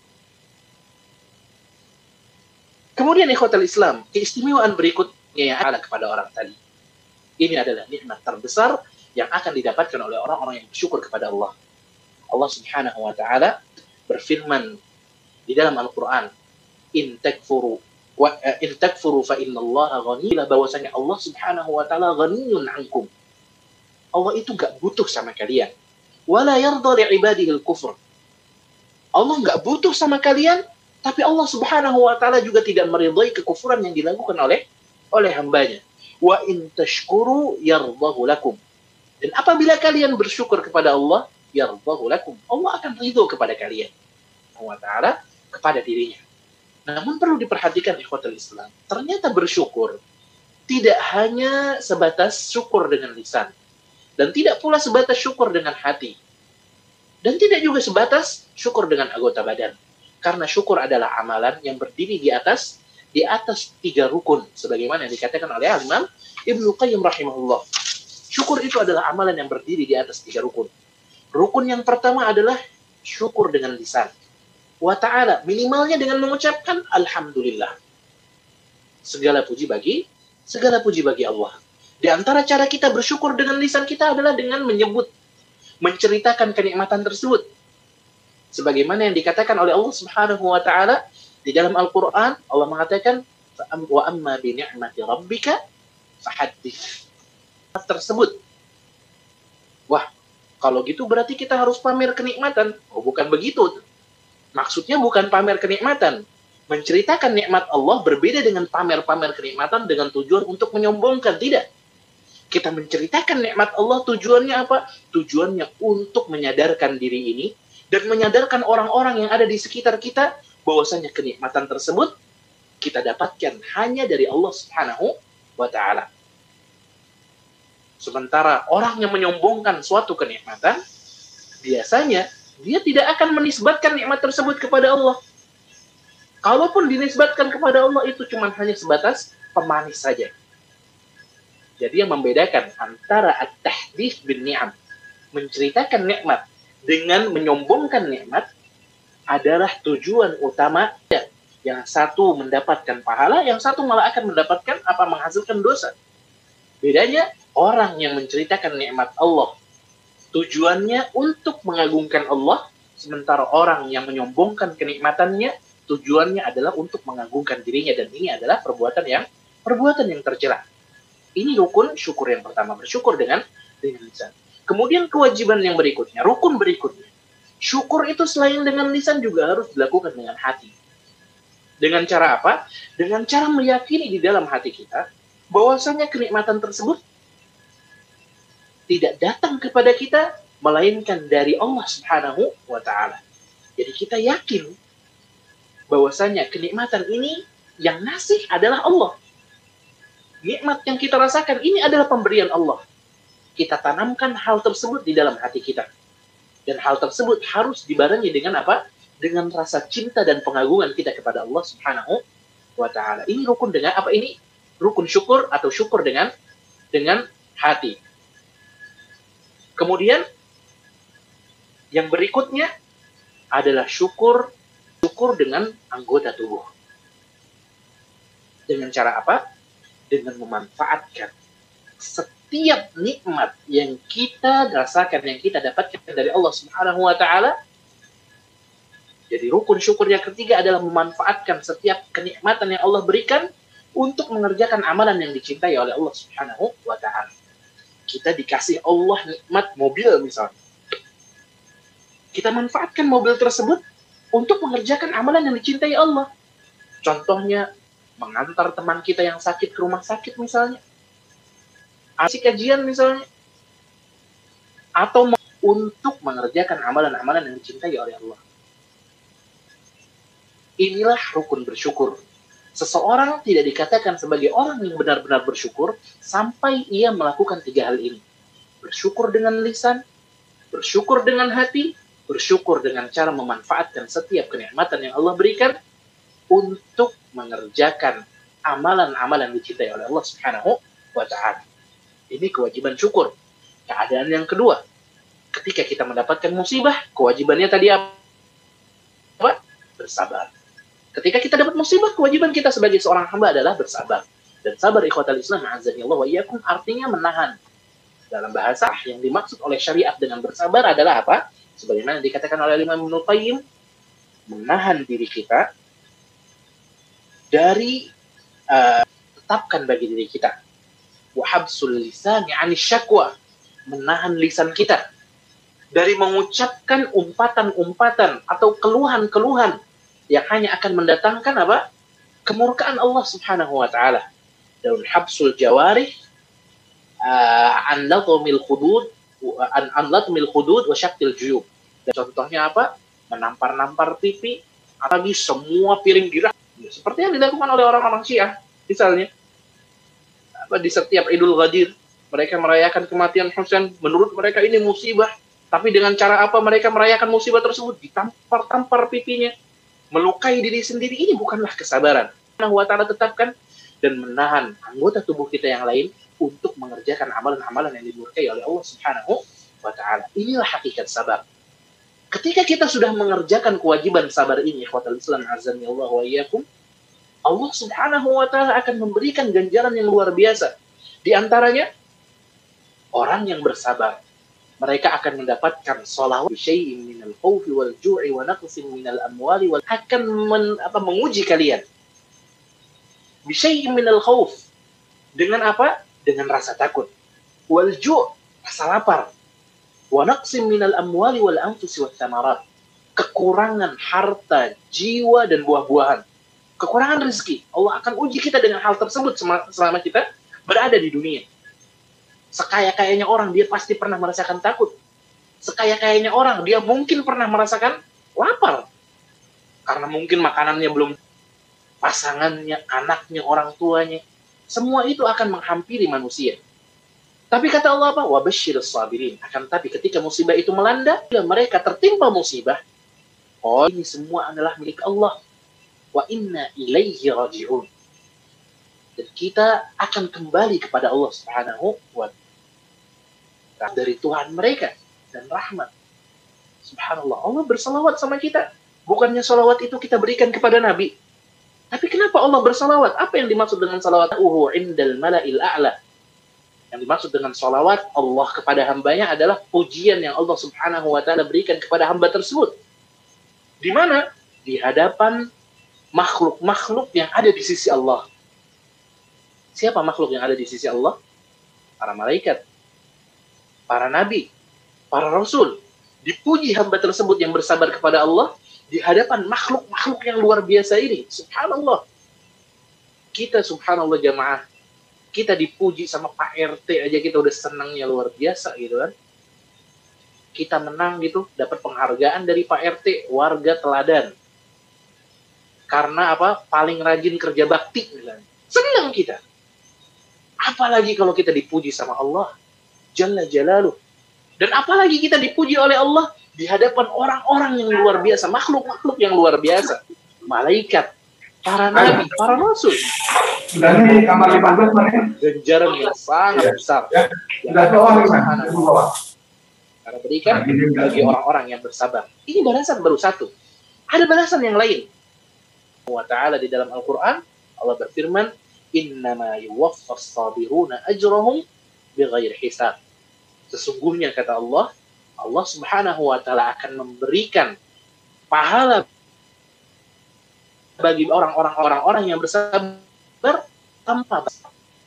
Kemudian ikhwatal Islam, keistimewaan berikutnya yang ada kepada orang tadi. Ini adalah nikmat terbesar yang akan didapatkan oleh orang-orang yang bersyukur kepada Allah. Allah Subhanahu wa ta'ala berfirman di dalam Al-Quran, in takfuru fa innallaha ghaniyyun, bahwasanya Allah Subhanahu wa ta'ala ghaniyyun ankum. Allah itu gak butuh sama kalian. Wala yarda li'ibadihi al-kufr. Allah gak butuh sama kalian, tapi Allah Subhanahu wa ta'ala juga tidak meridai kekufuran yang dilakukan oleh hambanya. Wa in tashkuru yardahu lakum. Dan apabila kalian bersyukur kepada Allah, yardahu lakum, Allah akan ridho kepada kalian. Allah Ta'ala kepada dirinya. Namun perlu diperhatikan ikhwatul Islam, ternyata bersyukur tidak hanya sebatas syukur dengan lisan, dan tidak pula sebatas syukur dengan hati, dan tidak juga sebatas syukur dengan anggota badan. Karena syukur adalah amalan yang berdiri di atas 3 rukun, sebagaimana yang dikatakan oleh Imam Ibnu Qayyim rahimahullah. Syukur itu adalah amalan yang berdiri di atas 3 rukun. Rukun yang pertama adalah syukur dengan lisan. wa ta'ala. Minimalnya dengan mengucapkan alhamdulillah. Segala puji bagi Allah. Di antara cara kita bersyukur dengan lisan kita adalah dengan menceritakan kenikmatan tersebut. Sebagaimana yang dikatakan oleh Allah Subhanahu wa taala di dalam Al-Qur'an, Allah mengatakan wa amma bi ni'mati rabbika fahaddits. Tersebut. Wah, kalau gitu berarti kita harus pamer kenikmatan. Oh, bukan begitu. Maksudnya bukan pamer kenikmatan. Menceritakan nikmat Allah berbeda dengan pamer-pamer kenikmatan dengan tujuan untuk menyombongkan. Tidak. Kita menceritakan nikmat Allah tujuannya apa? Tujuannya untuk menyadarkan diri ini dan menyadarkan orang-orang yang ada di sekitar kita bahwasanya kenikmatan tersebut kita dapatkan hanya dari Allah Subhanahu wa taala. Sementara orang yang menyombongkan suatu kenikmatan, biasanya dia tidak akan menisbatkan nikmat tersebut kepada Allah. Kalaupun dinisbatkan kepada Allah, itu cuma hanya sebatas pemanis saja. Jadi yang membedakan antara at-tahdits bin ni'am, menceritakan nikmat dengan menyombongkan nikmat, adalah tujuan utama. Yang satu mendapatkan pahala, yang satu malah akan mendapatkan menghasilkan dosa. Bedanya, orang yang menceritakan nikmat Allah, tujuannya untuk mengagungkan Allah, sementara orang yang menyombongkan kenikmatannya, tujuannya adalah untuk mengagungkan dirinya, dan ini adalah perbuatan yang tercela. Ini rukun syukur yang pertama, bersyukur dengan lisan. Kemudian kewajiban yang berikutnya, rukun berikutnya. Syukur itu selain dengan lisan juga harus dilakukan dengan hati. Dengan cara apa? Dengan cara meyakini di dalam hati kita bahwasanya kenikmatan tersebut tidak datang kepada kita melainkan dari Allah Subhanahu wa taala. Jadi kita yakin bahwasanya kenikmatan ini yang ngasih adalah Allah. Nikmat yang kita rasakan ini adalah pemberian Allah. Kita tanamkan hal tersebut di dalam hati kita. Dan hal tersebut harus dibarengi dengan apa? Dengan rasa cinta dan pengagungan kita kepada Allah Subhanahu wa taala. Ini rukun dengan apa ini? Rukun syukur atau syukur dengan hati. Kemudian yang berikutnya adalah syukur dengan anggota tubuh. Dengan cara apa? Dengan memanfaatkan setiap nikmat yang kita rasakan, yang kita dapatkan dari Allah Subhanahu wa taala. Jadi rukun syukur yang ketiga adalah memanfaatkan setiap kenikmatan yang Allah berikan untuk mengerjakan amalan yang dicintai oleh Allah Subhanahu wa taala. Kita dikasih Allah nikmat mobil misalnya. Kita manfaatkan mobil tersebut untuk mengerjakan amalan yang dicintai Allah. Contohnya mengantar teman kita yang sakit ke rumah sakit misalnya. Asik kajian misalnya. Atau untuk mengerjakan amalan-amalan yang dicintai oleh Allah. Inilah rukun bersyukur. Seseorang tidak dikatakan sebagai orang yang benar-benar bersyukur sampai ia melakukan 3 hal ini. Bersyukur dengan lisan, bersyukur dengan hati, bersyukur dengan cara memanfaatkan setiap kenikmatan yang Allah berikan untuk mengerjakan amalan-amalan yang dicintai oleh Allah Subhanahu wa taala. Ini kewajiban syukur. Keadaan yang kedua, ketika kita mendapatkan musibah, kewajibannya tadi apa? Bersabar. Ketika kita dapat musibah, kewajiban kita sebagai seorang hamba adalah bersabar. Dan sabar ikhwatal Islam, a'azzanillah wa iyyakum, artinya menahan. Dalam bahasa yang dimaksud oleh syariat dengan bersabar adalah apa? Sebagaimana dikatakan oleh Imam Ibnu Qayyim, menahan diri kita dari tetapkan bagi diri kita. Wa habsul lisani 'anis syakwa, menahan lisan kita dari mengucapkan umpatan-umpatan atau keluhan-keluhan yang hanya akan mendatangkan apa? Kemurkaan Allah Subhanahu wa taala. Dan habsul jawarih an latmil khudud wa syaqqil juyub. Dan contohnya apa? Menampar-nampar pipi, apalagi semua piring dirah. Seperti yang dilakukan oleh orang-orang Syiah, misalnya. Di setiap Idul Ghadir, mereka merayakan kematian Husain. Menurut mereka ini musibah. Tapi dengan cara apa mereka merayakan musibah tersebut? Ditampar-tampar pipinya. Melukai diri sendiri, ini bukanlah kesabaran. Allah Ta'ala tetapkan dan menahan anggota tubuh kita yang lain untuk mengerjakan amalan-amalan yang dimurkai oleh Allah Subhanahu wa Ta'ala. Inilah hakikat sabar. Ketika kita sudah mengerjakan kewajiban sabar ini, ikhwatal Islam azani Allah wa iyyakum, Allah Subhanahu wa taala akan memberikan ganjaran yang luar biasa. Di antaranya orang yang bersabar, mereka akan mendapatkan sholawat syai'in minal khaufi wal ju'i wa naqsin minal amwali wal akan menguji kalian. Bi syai'in minal khauf, dengan apa? Dengan rasa takut. Wal ju', rasa lapar. Wa naqsin minal amwali wal anfusi wat thamarat, kekurangan harta, jiwa dan buah-buahan. Kekurangan rezeki. Allah akan uji kita dengan hal tersebut selama kita berada di dunia. Sekaya-kayanya orang, dia pasti pernah merasakan takut. Sekaya-kayanya orang, dia mungkin pernah merasakan lapar. Karena mungkin makanannya belum, pasangannya, anaknya, orang tuanya. Semua itu akan menghampiri manusia. Tapi kata Allah apa? Wabashshirus sabirin. Akan tapi ketika musibah itu melanda, mereka tertimpa musibah. Oh, ini semua adalah milik Allah. Wa inna ilaihi raji'un. Dan kita akan kembali kepada Allah Subhanahu wa ta'ala. Dari Tuhan mereka dan rahmat. Subhanallah, Allah bersalawat sama kita. Bukannya salawat itu kita berikan kepada Nabi. Tapi kenapa Allah bersalawat? Apa yang dimaksud dengan salawat? Indal mala'il a'la. Yang dimaksud dengan salawat Allah kepada hambanya adalah pujian yang Allah Subhanahu wa ta'ala berikan kepada hamba tersebut. Di mana? Di hadapan makhluk-makhluk yang ada di sisi Allah. Siapa makhluk yang ada di sisi Allah? Para malaikat, para nabi, para rasul. Dipuji hamba tersebut yang bersabar kepada Allah di hadapan makhluk-makhluk yang luar biasa ini. Subhanallah. Kita subhanallah jamaah, kita dipuji sama Pak RT aja kita udah senangnya luar biasa gitu kan. Kita menang gitu, dapat penghargaan dari Pak RT, warga teladan. Karena apa? Paling rajin kerja bakti. Senang kita. Apalagi kalau kita dipuji sama Allah Jalla Jalaluh. Dan apalagi kita dipuji oleh Allah di hadapan orang-orang yang luar biasa, makhluk-makhluk yang luar biasa, malaikat, para nabi, para rasul. Sudah nih kamar 15 mana? Ganjaran yang sangat besar. Sudah Karena berikan bagi orang-orang yang bersabar. Ini balasan baru satu. Ada balasan yang lain. Wa ta'ala di dalam Al-Quran, Allah berfirman, innama yuwaffas sabiruna ajrahum bighairi hisab. Sesungguhnya kata Allah, Allah Subhanahu wa ta'ala akan memberikan pahala bagi orang-orang yang bersabar tanpa batas.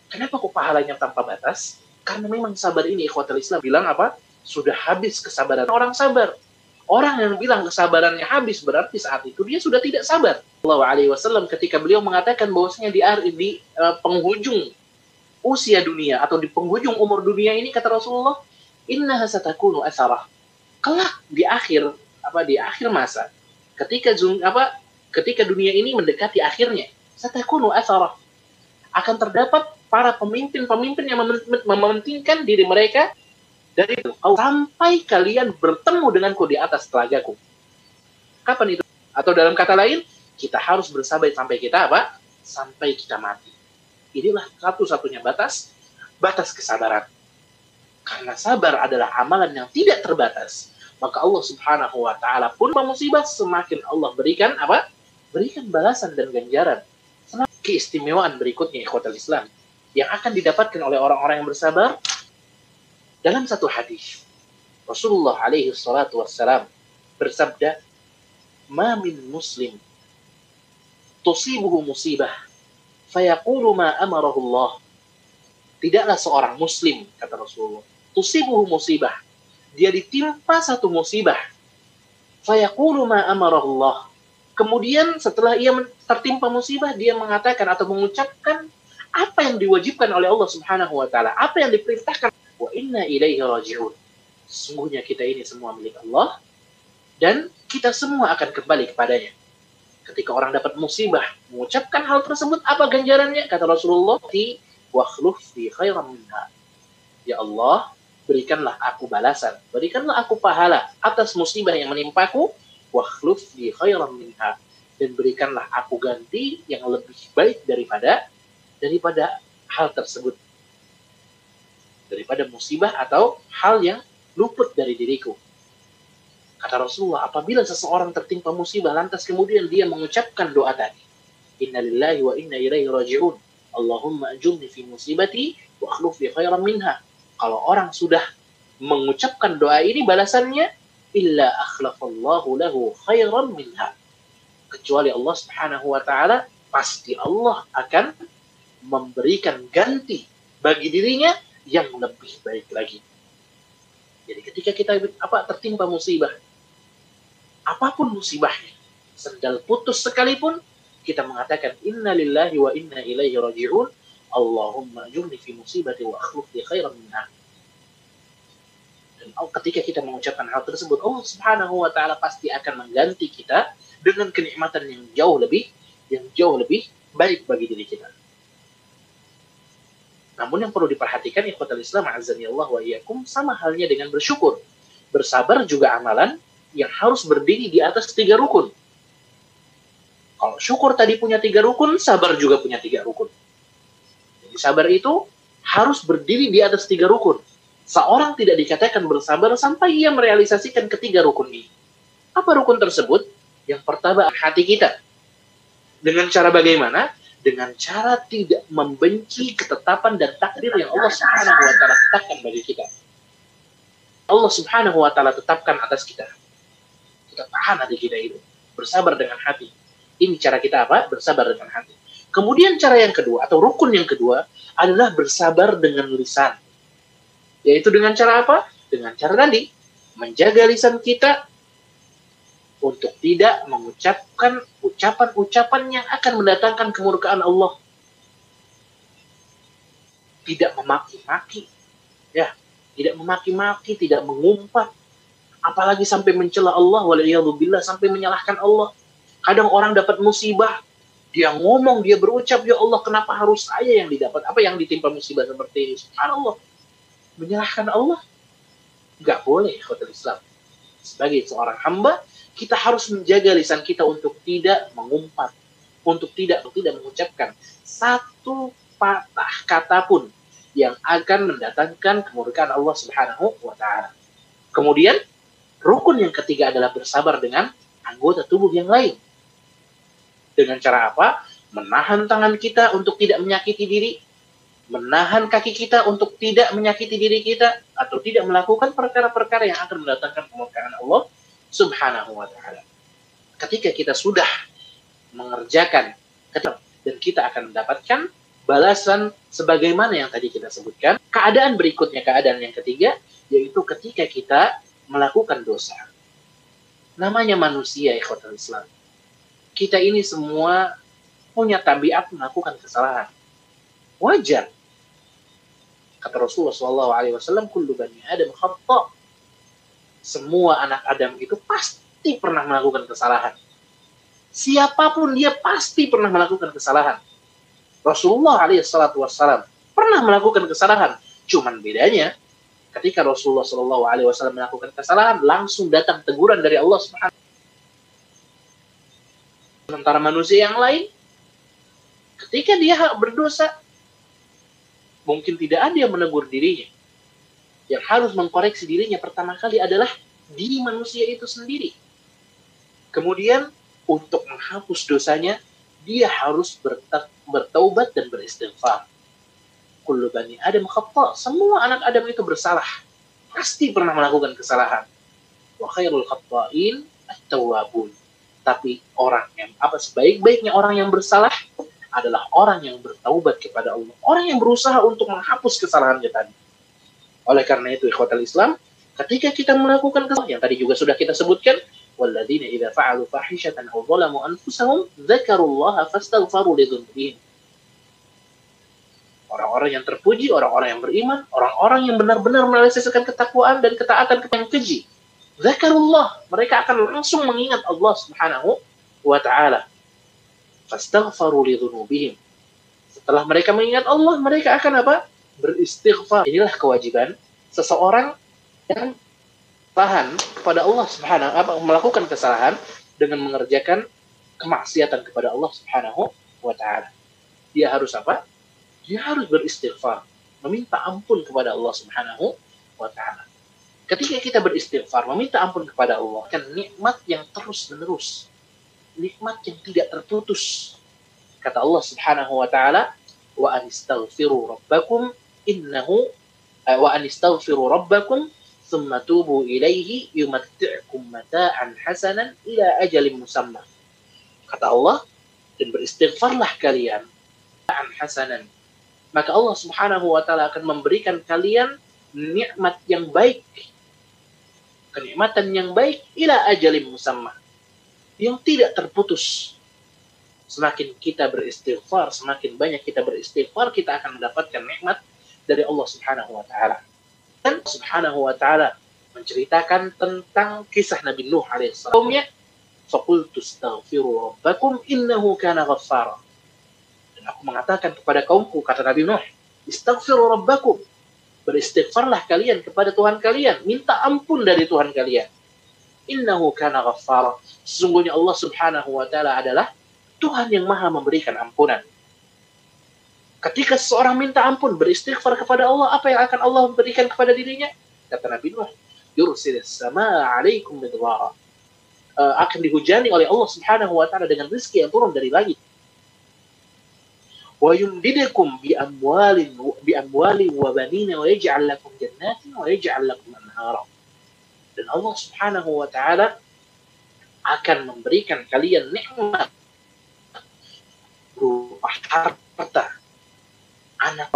Kenapa kok pahalanya tanpa batas? Karena memang sabar ini ikhwatul Islam bilang apa? Sudah habis kesabaran orang sabar. Orang yang bilang kesabarannya habis berarti saat itu dia sudah tidak sabar. Sallallahu alaihi wasallam ketika beliau mengatakan bahwasanya di penghujung usia dunia atau di penghujung umur dunia ini kata Rasulullah, innaha satakunu asarah. Kelak di akhir masa ketika dunia ini mendekati akhirnya, satakunu asarah, akan terdapat para pemimpin-pemimpin yang mementingkan diri mereka dari sampai kalian bertemu denganku di atas telagaku. Kapan itu? Atau dalam kata lain, kita harus bersabar sampai kita apa? Sampai kita mati. Inilah satu-satunya batas kesabaran. Karena sabar adalah amalan yang tidak terbatas. Maka Allah Subhanahu wa ta'ala pun musibah semakin Allah berikan apa? Berikan balasan dan ganjaran. Keistimewaan berikutnya ikhwatul Islam yang akan didapatkan oleh orang-orang yang bersabar. Dalam satu hadis, Rasulullah alaihi salatu wassalam bersabda, "Ma min muslim tusibuhu musibah, fayaqulu ma amarahu Allah." Tidaklah seorang muslim, kata Rasulullah, tusibuhu musibah, dia ditimpa satu musibah, fayaqulu ma amarahu Allah. Kemudian setelah ia tertimpa musibah, dia mengatakan atau mengucapkan apa yang diwajibkan oleh Allah Subhanahu wa ta'ala, apa yang diperintahkan. Wa inna ilaihi raji'un. Sesungguhnya kita ini semua milik Allah dan kita semua akan kembali kepadanya. Ketika orang dapat musibah, mengucapkan hal tersebut, apa ganjarannya? Kata Rasulullah, wa khluf fi khairan minha. Ya Allah, berikanlah aku balasan, berikanlah aku pahala atas musibah yang menimpaku, wa khluf fi khairan minha, dan berikanlah aku ganti yang lebih baik daripada hal tersebut. Daripada musibah atau hal yang luput dari diriku. Kata Rasulullah, apabila seseorang tertimpa musibah, lantas kemudian dia mengucapkan doa tadi, Inna lillahi wa inna ilaihi raji'un, Allahumma ajurni fi musibati wa akhluf li khairan minha. Kalau orang sudah mengucapkan doa ini, balasannya, illa akhlafallahu lahu khairan minha. Kecuali Allah subhanahu wa ta'ala, pasti Allah akan memberikan ganti bagi dirinya yang lebih baik lagi. Jadi ketika kita tertimpa musibah, apapun musibahnya, sendal putus sekalipun, kita mengatakan inna lillahi wa inna ilaihi raji'un, Allahumma ajurni fi musibati wa akhluf li khairan minha. Dan ketika kita mengucapkan hal tersebut, Allah subhanahu wa ta'ala pasti akan mengganti kita dengan kenikmatan yang jauh lebih baik bagi diri kita. Namun yang perlu diperhatikan, ikhwatal Islam azani Allah wa iyyakum, sama halnya dengan bersyukur. Bersabar juga amalan yang harus berdiri di atas 3 rukun. Kalau syukur tadi punya 3 rukun, sabar juga punya 3 rukun. Jadi sabar itu harus berdiri di atas 3 rukun. Seorang tidak dikatakan bersabar sampai ia merealisasikan ketiga rukun ini. Apa rukun tersebut? Yang pertama, hati kita. Dengan cara bagaimana? Dengan cara tidak membenci ketetapan dan takdir yang Allah subhanahu wa ta'ala tetapkan bagi kita. Allah subhanahu wa ta'ala tetapkan atas kita. Kita tahan hati kita itu. Bersabar dengan hati. Ini cara kita apa? Bersabar dengan hati. Kemudian cara yang kedua, atau rukun yang kedua, adalah bersabar dengan lisan. Yaitu dengan cara apa? Dengan cara tadi, menjaga lisan kita untuk tidak mengucapkan ucapan-ucapan yang akan mendatangkan kemurkaan Allah. Tidak memaki-maki. Ya, tidak memaki-maki, tidak mengumpat. Apalagi sampai mencela Allah, waliyadzubillah, sampai menyalahkan Allah. Kadang orang dapat musibah, dia ngomong, dia berucap, ya Allah, kenapa harus saya yang didapat? Apa yang ditimpa musibah seperti ini? Subhanallah. Menyalahkan Allah. Nggak boleh, ikhwatul Islam. Sebagai seorang hamba, kita harus menjaga lisan kita untuk tidak mengumpat, untuk tidak mengucapkan satu patah kata pun yang akan mendatangkan kemurkaan Allah subhanahu wa ta'ala. Kemudian, rukun yang ketiga adalah bersabar dengan anggota tubuh yang lain. Dengan cara apa? Menahan tangan kita untuk tidak menyakiti diri, menahan kaki kita untuk tidak menyakiti diri kita, atau tidak melakukan perkara-perkara yang akan mendatangkan kemurkaan Allah subhanahu wa ta'ala. Ketika kita sudah mengerjakan dan kita akan mendapatkan balasan sebagaimana yang tadi kita sebutkan. Keadaan berikutnya, keadaan yang ketiga, yaitu ketika kita melakukan dosa. Namanya manusia, ikhwatul Islam. Kita ini semua punya tabiat melakukan kesalahan. Wajar. Kata Rasulullah SAW, kullu bani Adam khata'. Semua anak Adam itu pasti pernah melakukan kesalahan. Siapapun dia pasti pernah melakukan kesalahan. Rasulullah SAW pernah melakukan kesalahan. Cuman bedanya, ketika Rasulullah SAW melakukan kesalahan, langsung datang teguran dari Allah Subhanahu. Sementara manusia yang lain, ketika dia berdosa, mungkin tidak ada yang menegur dirinya. Yang harus mengkoreksi dirinya pertama kali adalah diri manusia itu sendiri. Kemudian untuk menghapus dosanya, dia harus bertaubat dan beristighfar. Kullu bani Adam khata'. Semua anak Adam itu bersalah. Pasti pernah melakukan kesalahan. Wa khairul khata'in at-tawwabun. Tapi orang yang sebaik-baiknya orang yang bersalah adalah orang yang bertaubat kepada Allah. Orang yang berusaha untuk menghapus kesalahannya tadi. Oleh karena itu, ikhwatal Islam, ketika kita melakukan kesalahan yang tadi juga sudah kita sebutkan, walladzina idza fa'alu fahishatan aw zalamu anfusahum dzakarullaha fastaghfaru lidzunubihim. Orang-orang yang terpuji, orang-orang yang beriman, orang-orang yang benar-benar merealisasikan ketakwaan dan ketaatan kepada yang keji. Dzakarullah, mereka akan langsung mengingat Allah Subhanahu wa ta'ala. Fastaghfaru lidzunubihim. Setelah mereka mengingat Allah, mereka akan apa? Beristighfar. Inilah kewajiban seseorang yang tahan kepada Allah Subhanahu melakukan kesalahan dengan mengerjakan kemaksiatan kepada Allah Subhanahu wa ta'ala. Dia harus apa? Dia harus beristighfar, meminta ampun kepada Allah Subhanahu wa ta'ala. Ketika kita beristighfar, meminta ampun kepada Allah, kan nikmat yang terus-menerus, nikmat yang tidak terputus. Kata Allah Subhanahu wa taala, wa anistaghfiru rabbakum innahu wa anistaghfiru rabbakum thumma tubu ilaihi yumatti'kum mata'an hasanan ila ajalin musamma. Kata Allah, dan beristighfarlah kalian mata'an hasanan. Maka Allah Subhanahu wa taala akan memberikan kalian nikmat yang baik, kenikmatan yang baik ila ajalin musamma, yang tidak terputus. Semakin kita beristighfar, semakin banyak kita beristighfar, kita akan mendapatkan nikmat dari Allah Subhanahu wa taala. Dan Subhanahu wa taala menceritakan tentang kisah Nabi Nuh alaihissalam. Faqultu astaghfiru rabbakum innahu kana ghaffara. Dan aku mengatakan kepada kaumku, kata Nabi Nuh, istaghfiru rabbakum, beristighfarlah kalian kepada Tuhan kalian, minta ampun dari Tuhan kalian. Innahu kana ghaffara. Sesungguhnya Allah Subhanahu wa taala adalah Tuhan yang maha memberikan ampunan. Ketika seseorang minta ampun, beristighfar kepada Allah, apa yang akan Allah berikan kepada dirinya? Kata Nabi Nuh, yursilis samaa alaikum midwara. Akan dihujani oleh Allah Subhanahu wa taala dengan rezeki yang turun dari langit. Wa yumdidukum bi amwalin wa banina wa yaj'al lakum jannatin wa yaj'al lakum anhara. Dan Allah Subhanahu wa taala akan memberikan kalian nikmat berupa harta, anak.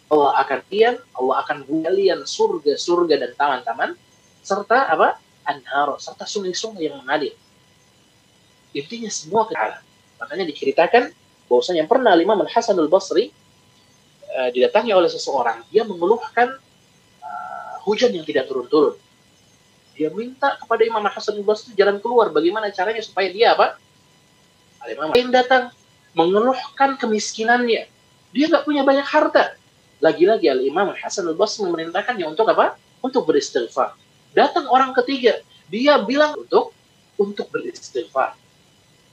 Allah akan kalian surga dan taman-taman serta apa? Anhar, serta sungai-sungai yang mengalir. Intinya semua ke Allah. Makanya diceritakan bahwasanya yang pernah Imam Al-Hasan Al-Basri didatangi oleh seseorang, dia mengeluhkan hujan yang tidak turun-turun. Dia minta kepada Imam Al-Hasan Al-Basri jalan keluar, bagaimana caranya supaya dia apa? Imam yang datang mengeluhkan kemiskinannya. Dia nggak punya banyak harta. Lagi-lagi Al-Imam Al-Hasan Al-Basri memerintahkannya untuk apa? Untuk beristighfar. Datang orang ketiga, dia bilang untuk beristighfar.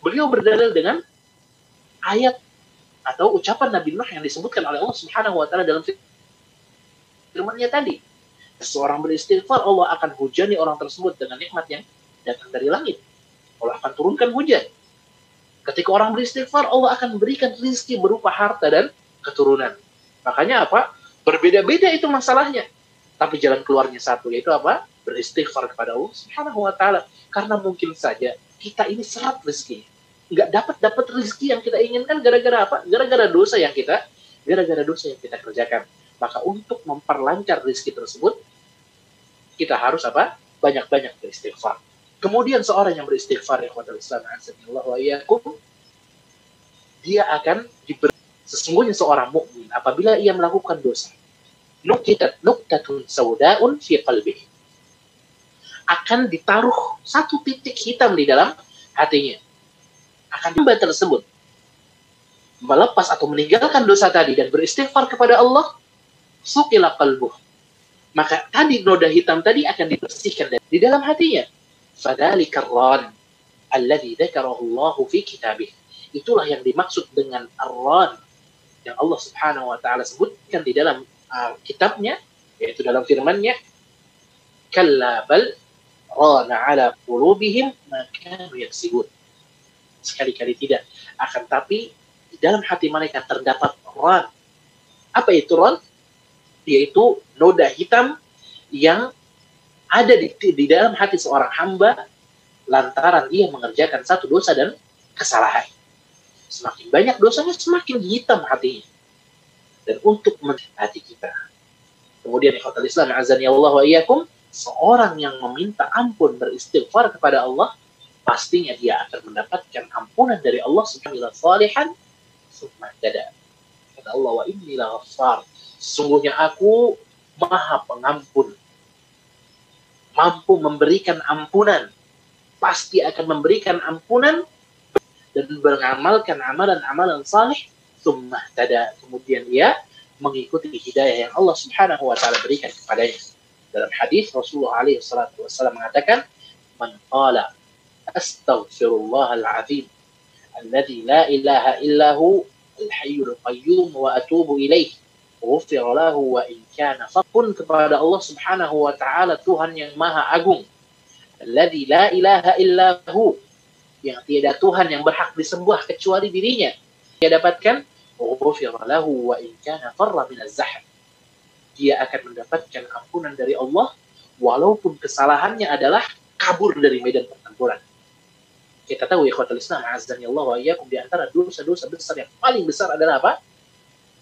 Beliau berdalil dengan ayat atau ucapan Nabi Nuh yang disebutkan oleh Allah Subhanahu wa taala dalam firman-Nya tadi. Seorang beristighfar, Allah akan hujani orang tersebut dengan nikmat yang datang dari langit. Allah akan turunkan hujan. Ketika orang beristighfar, Allah akan memberikan rezeki berupa harta dan keturunan. Makanya apa? Berbeda-beda itu masalahnya. Tapi jalan keluarnya satu, yaitu apa? Beristighfar kepada Allah Subhanahu wa taala. Karena mungkin saja kita ini seret rezeki. Nggak dapat rezeki yang kita inginkan gara-gara apa? Gara-gara dosa yang kita kerjakan. Maka untuk memperlancar rezeki tersebut, kita harus apa? Banyak-banyak beristighfar. Kemudian seorang yang beristighfar, ikhwatul Islam, azanillahu wa iyyakum, dia akan diberi. Sesungguhnya seorang mukmin apabila ia melakukan dosa, nuktatun saudaun fi qalbihi, akan ditaruh satu titik hitam di dalam hatinya. Akan hamba tersebut melepas atau meninggalkan dosa tadi dan beristighfar kepada Allah, suqila qalbuh, maka tadi noda hitam tadi akan dibersihkan di dalam hatinya. Fadzalika ar-ran alladzi dzakarahu Allah fi kitabih. Itulah yang dimaksud dengan ar-ran yang Allah Subhanahu wa taala sebutkan di dalam kitabnya, yaitu dalam firman-Nya, kalla bal rana ala qulubihim ma kanu yaksibun. Sekali-kali tidak, akan tapi di dalam hati mereka terdapat ran. Apa itu ran? Yaitu noda hitam yang ada di dalam hati seorang hamba lantaran dia mengerjakan satu dosa dan kesalahan. Semakin banyak dosanya, semakin hitam hatinya. Dan untuk hati kita. Kemudian ikhwatul Islam, azani Allah wa iyyakum, seorang yang meminta ampun, beristighfar kepada Allah, pastinya dia akan mendapatkan ampunan dari Allah subhanahu wa ta'ala. Kata Allah, wa inni la ghaffar. Sesungguhnya aku maha pengampun, mampu memberikan ampunan, pasti akan memberikan ampunan dan beramalkan amalan-amalan saleh. Kemudian ia mengikuti hidayah yang Allah Subhanahu wa taala berikan kepadanya. Dalam hadis Rasulullah alaihi salatu wasallam mengatakan, "Man qala astaghfirullahal azim alladzi la ilaha illahu al-hayyul qayyum wa atubu ilaih ghufira lahu wa in kana pun kepada Allah Subhanahu wa taala, Tuhan yang Maha Agung, alladzi la ilaha illahu, yang tiada Tuhan yang berhak disembah kecuali dirinya. Dia dapatkan ghufira lahu wa in kana farra min az-zahm. Dia akan mendapatkan ampunan dari Allah walaupun kesalahannya adalah kabur dari medan pertempuran. Kita tahu ikhwatul Islam, azani Allah wa iyyakum, di antara dosa-dosa besar yang paling besar adalah apa?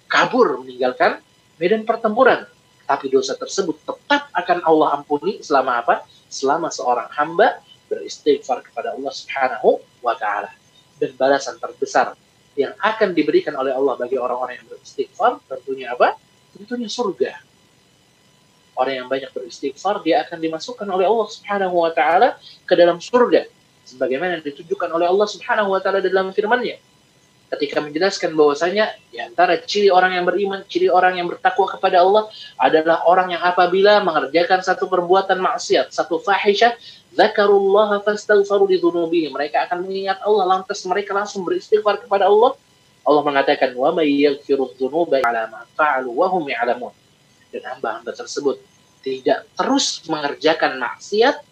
Kabur, meninggalkan medan pertempuran. Tapi dosa tersebut tetap akan Allah ampuni selama apa? Selama seorang hamba beristighfar kepada Allah Subhanahu wa taala. Dan balasan terbesar yang akan diberikan oleh Allah bagi orang-orang yang beristighfar tentunya apa? Tentunya surga. Orang yang banyak beristighfar, dia akan dimasukkan oleh Allah Subhanahu wa taala ke dalam surga, sebagaimana yang ditunjukkan oleh Allah Subhanahu wa taala dalam firman-Nya ketika menjelaskan bahwasanya di antara ciri orang yang beriman, ciri orang yang bertakwa kepada Allah adalah orang yang apabila mengerjakan satu perbuatan maksiat, satu fahisyah, dzakarullaha fastaghfiru lidzunubihim, mereka akan mengingat Allah, lantas mereka langsung beristighfar kepada Allah. Allah mengatakan, wa may yaghfiru dzunuba ala ma fa'alu wa hum ya'lamun. Dan hamba-hamba tersebut tidak terus mengerjakan maksiat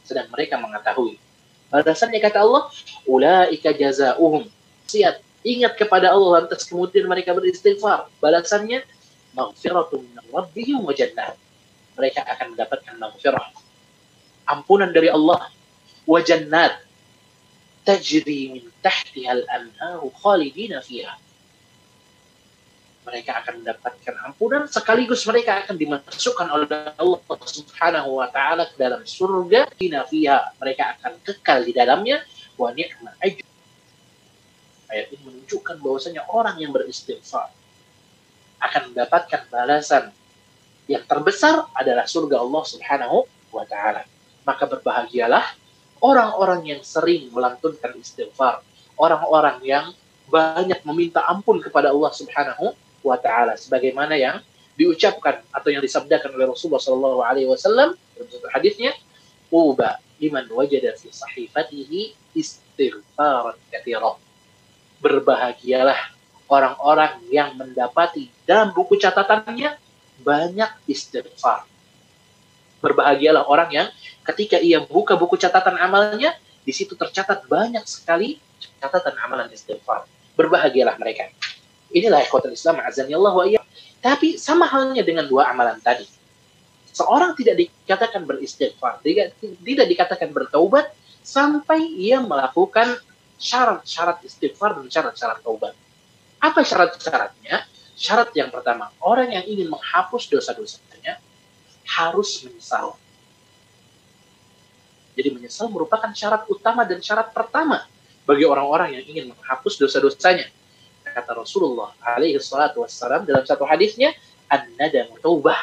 sedang mereka mengetahui. Balasannya kata Allah, ulaika jazaohum, maksiat, ingat kepada Allah, lantas kemudian mereka beristighfar, balasannya maghfiratun min rabbihim wa jannah. Mereka akan mendapatkan maghfirah, ampunan dari Allah, wa jannat tajri min tahtiha al-anharu khalidina fiha. Mereka akan mendapatkan ampunan sekaligus mereka akan dimasukkan oleh Allah Subhanahu wa taala ke dalam surga, fiha, mereka akan kekal di dalamnya, wa ni'ma ajr. Ayat ini menunjukkan bahwasanya orang yang beristighfar akan mendapatkan balasan yang terbesar adalah surga Allah Subhanahu wa taala. Maka berbahagialah orang-orang yang sering melantunkan istighfar, orang-orang yang banyak meminta ampun kepada Allah Subhanahu wa taala, sebagaimana yang diucapkan atau yang disabdakan oleh Rasulullah sallallahu alaihi wasallam dalam satu hadisnya, "Uba liman wajada fi sahifatihi istighfaran katsiran." Berbahagialah orang-orang yang mendapati dalam buku catatannya banyak istighfar. Berbahagialah orang yang ketika ia buka buku catatan amalnya, di situ tercatat banyak sekali catatan amalan istighfar. Berbahagialah mereka. Inilah ikhwatul Islam, azani Allah wa iyyakum. Tapi sama halnya dengan dua amalan tadi. Seorang tidak dikatakan beristighfar, tidak dikatakan bertaubat sampai ia melakukan syarat-syarat istighfar dan syarat-syarat taubat. Apa syarat-syaratnya? Syarat yang pertama, orang yang ingin menghapus dosa-dosanya harus menyesal. Jadi menyesal merupakan syarat utama dan syarat pertama bagi orang-orang yang ingin menghapus dosa-dosanya. Kata Rasulullah alaihi salatu wassalam dalam satu hadisnya, an-nadamu taubah.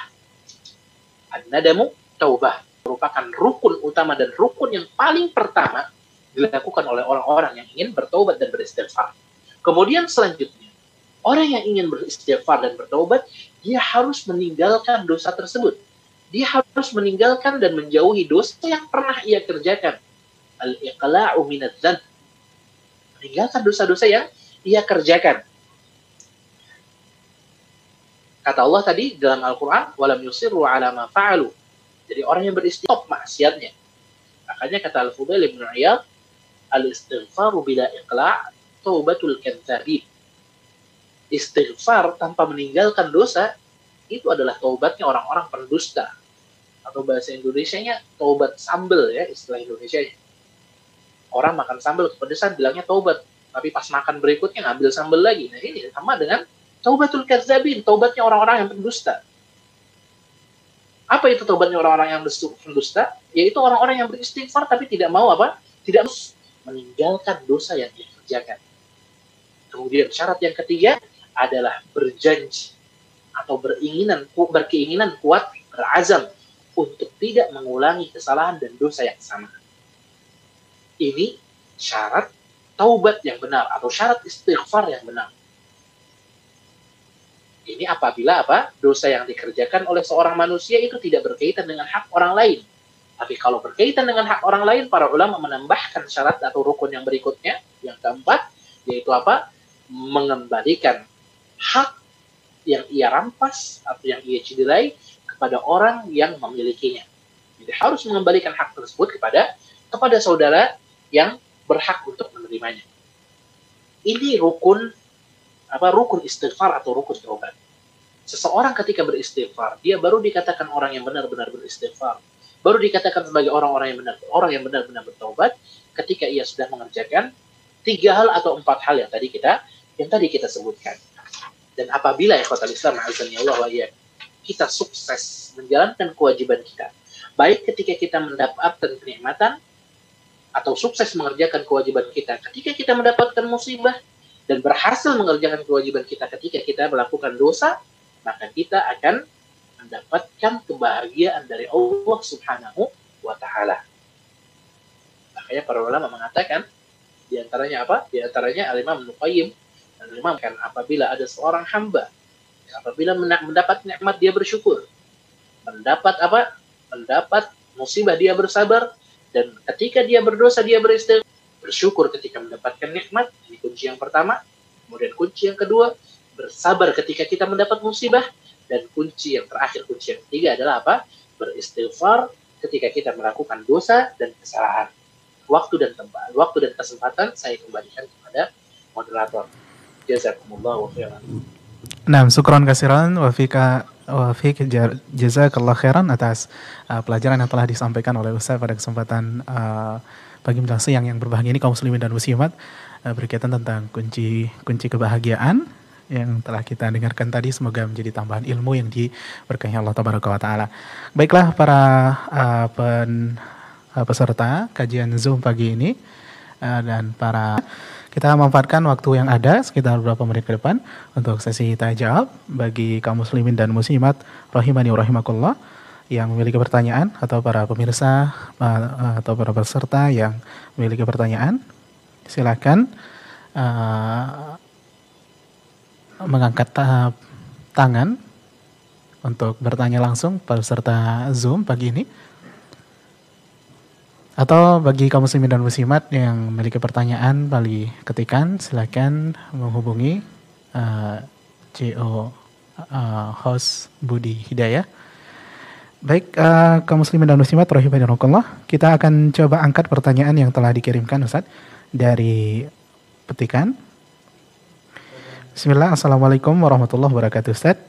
An-nadamu taubah merupakan rukun utama dan rukun yang paling pertama dilakukan oleh orang-orang yang ingin bertaubat dan beristighfar. Kemudian selanjutnya, orang yang ingin beristighfar dan bertaubat, dia harus meninggalkan dosa tersebut. Dia harus meninggalkan dan menjauhi dosa yang pernah ia kerjakan. Al-iqla'u minadz-dzanb. Meninggalkan dosa-dosa yang ia kerjakan. Kata Allah tadi dalam Al-Quran, walam yusirru ala ma fa'alu. Jadi orang yang beristighfar maksiatnya. Makanya kata Al-Fudail bin Iyad, al-istighfaru bila iqla' taubatul kadzdzabin. Istighfar tanpa meninggalkan dosa itu adalah taubatnya orang-orang pendusta. Atau bahasa Indonesianya taubat sambel, ya istilah Indonesianya. Orang makan sambel kepedesan bilangnya taubat, tapi pas makan berikutnya ngambil sambel lagi. Nah ini sama dengan taubatul kadzdzabin, taubatnya orang-orang yang pendusta. Apa itu taubatnya orang-orang yang pendusta? Yaitu orang-orang yang beristighfar tapi tidak mau apa? Tidak meninggalkan dosa yang dia kerjakan. Kemudian syarat yang ketiga adalah berjanji atau berkeinginan kuat, berazam untuk tidak mengulangi kesalahan dan dosa yang sama. Ini syarat taubat yang benar atau syarat istighfar yang benar. Ini apabila apa? Dosa yang dikerjakan oleh seorang manusia itu tidak berkaitan dengan hak orang lain. Tapi kalau berkaitan dengan hak orang lain, para ulama menambahkan syarat atau rukun yang berikutnya, yang keempat, yaitu apa? Mengembalikan hak yang ia rampas atau yang ia cederai kepada orang yang memilikinya. Jadi harus mengembalikan hak tersebut kepada saudara yang berhak untuk menerimanya. Ini rukun istighfar atau rukun taubat. Seseorang ketika beristighfar, dia baru dikatakan orang yang benar-benar beristighfar. Baru dikatakan sebagai orang yang benar-benar bertaubat ketika ia sudah mengerjakan 3 hal atau 4 hal yang tadi kita sebutkan. Dan apabila ikhwatal Islam azani Allah wa iyyakum, kita sukses menjalankan kewajiban kita, baik ketika kita mendapatkan kenikmatan atau sukses mengerjakan kewajiban kita ketika kita mendapatkan musibah, dan berhasil mengerjakan kewajiban kita ketika kita melakukan dosa, maka kita akan mendapatkan kebahagiaan dari Allah Subhanahu wa Ta'ala. Makanya para ulama mengatakan, di antaranya apa? Di antaranya Al-Imam Ibnu Qayyim kan apabila ada seorang hamba, apabila mendapat nikmat dia bersyukur, mendapat musibah dia bersabar, dan ketika dia berdosa dia bersyukur ketika mendapatkan nikmat. Ini kunci yang pertama. Kemudian kunci yang kedua, bersabar ketika kita mendapat musibah. Dan kunci yang terakhir, kunci yang ketiga adalah apa? Beristighfar ketika kita melakukan dosa dan kesalahan. Waktu dan kesempatan saya kembalikan kepada moderator. Jazakumullah wa khairan. Nah, syukran kasiran wa fik jazakallah khairan atas pelajaran yang telah disampaikan oleh Ustaz pada kesempatan pagi menjelang siang yang berbahagia ini kaum muslimin dan muslimat, berkaitan tentang kunci kebahagiaan yang telah kita dengarkan tadi. Semoga menjadi tambahan ilmu yang diberkahi Allah tabaraka wa taala. Baiklah para peserta kajian Zoom pagi ini dan kita memanfaatkan waktu yang ada sekitar beberapa menit ke depan untuk sesi tanya jawab bagi kaum muslimin dan muslimat rahimani wa rahimakumullah yang memiliki pertanyaan, atau para pemirsa atau para peserta yang memiliki pertanyaan, silakan mengangkat tangan untuk bertanya langsung peserta Zoom pagi ini. Atau bagi kaum muslimin dan muslimat yang memiliki pertanyaan melalui ketikan, silakan menghubungi CO host Budi Hidayah. Baik, kaum muslimin dan muslimat rahimakumullah, kita akan coba angkat pertanyaan yang telah dikirimkan Ustaz dari petikan. Bismillah, assalamualaikum warahmatullahi wabarakatuh. Ustaz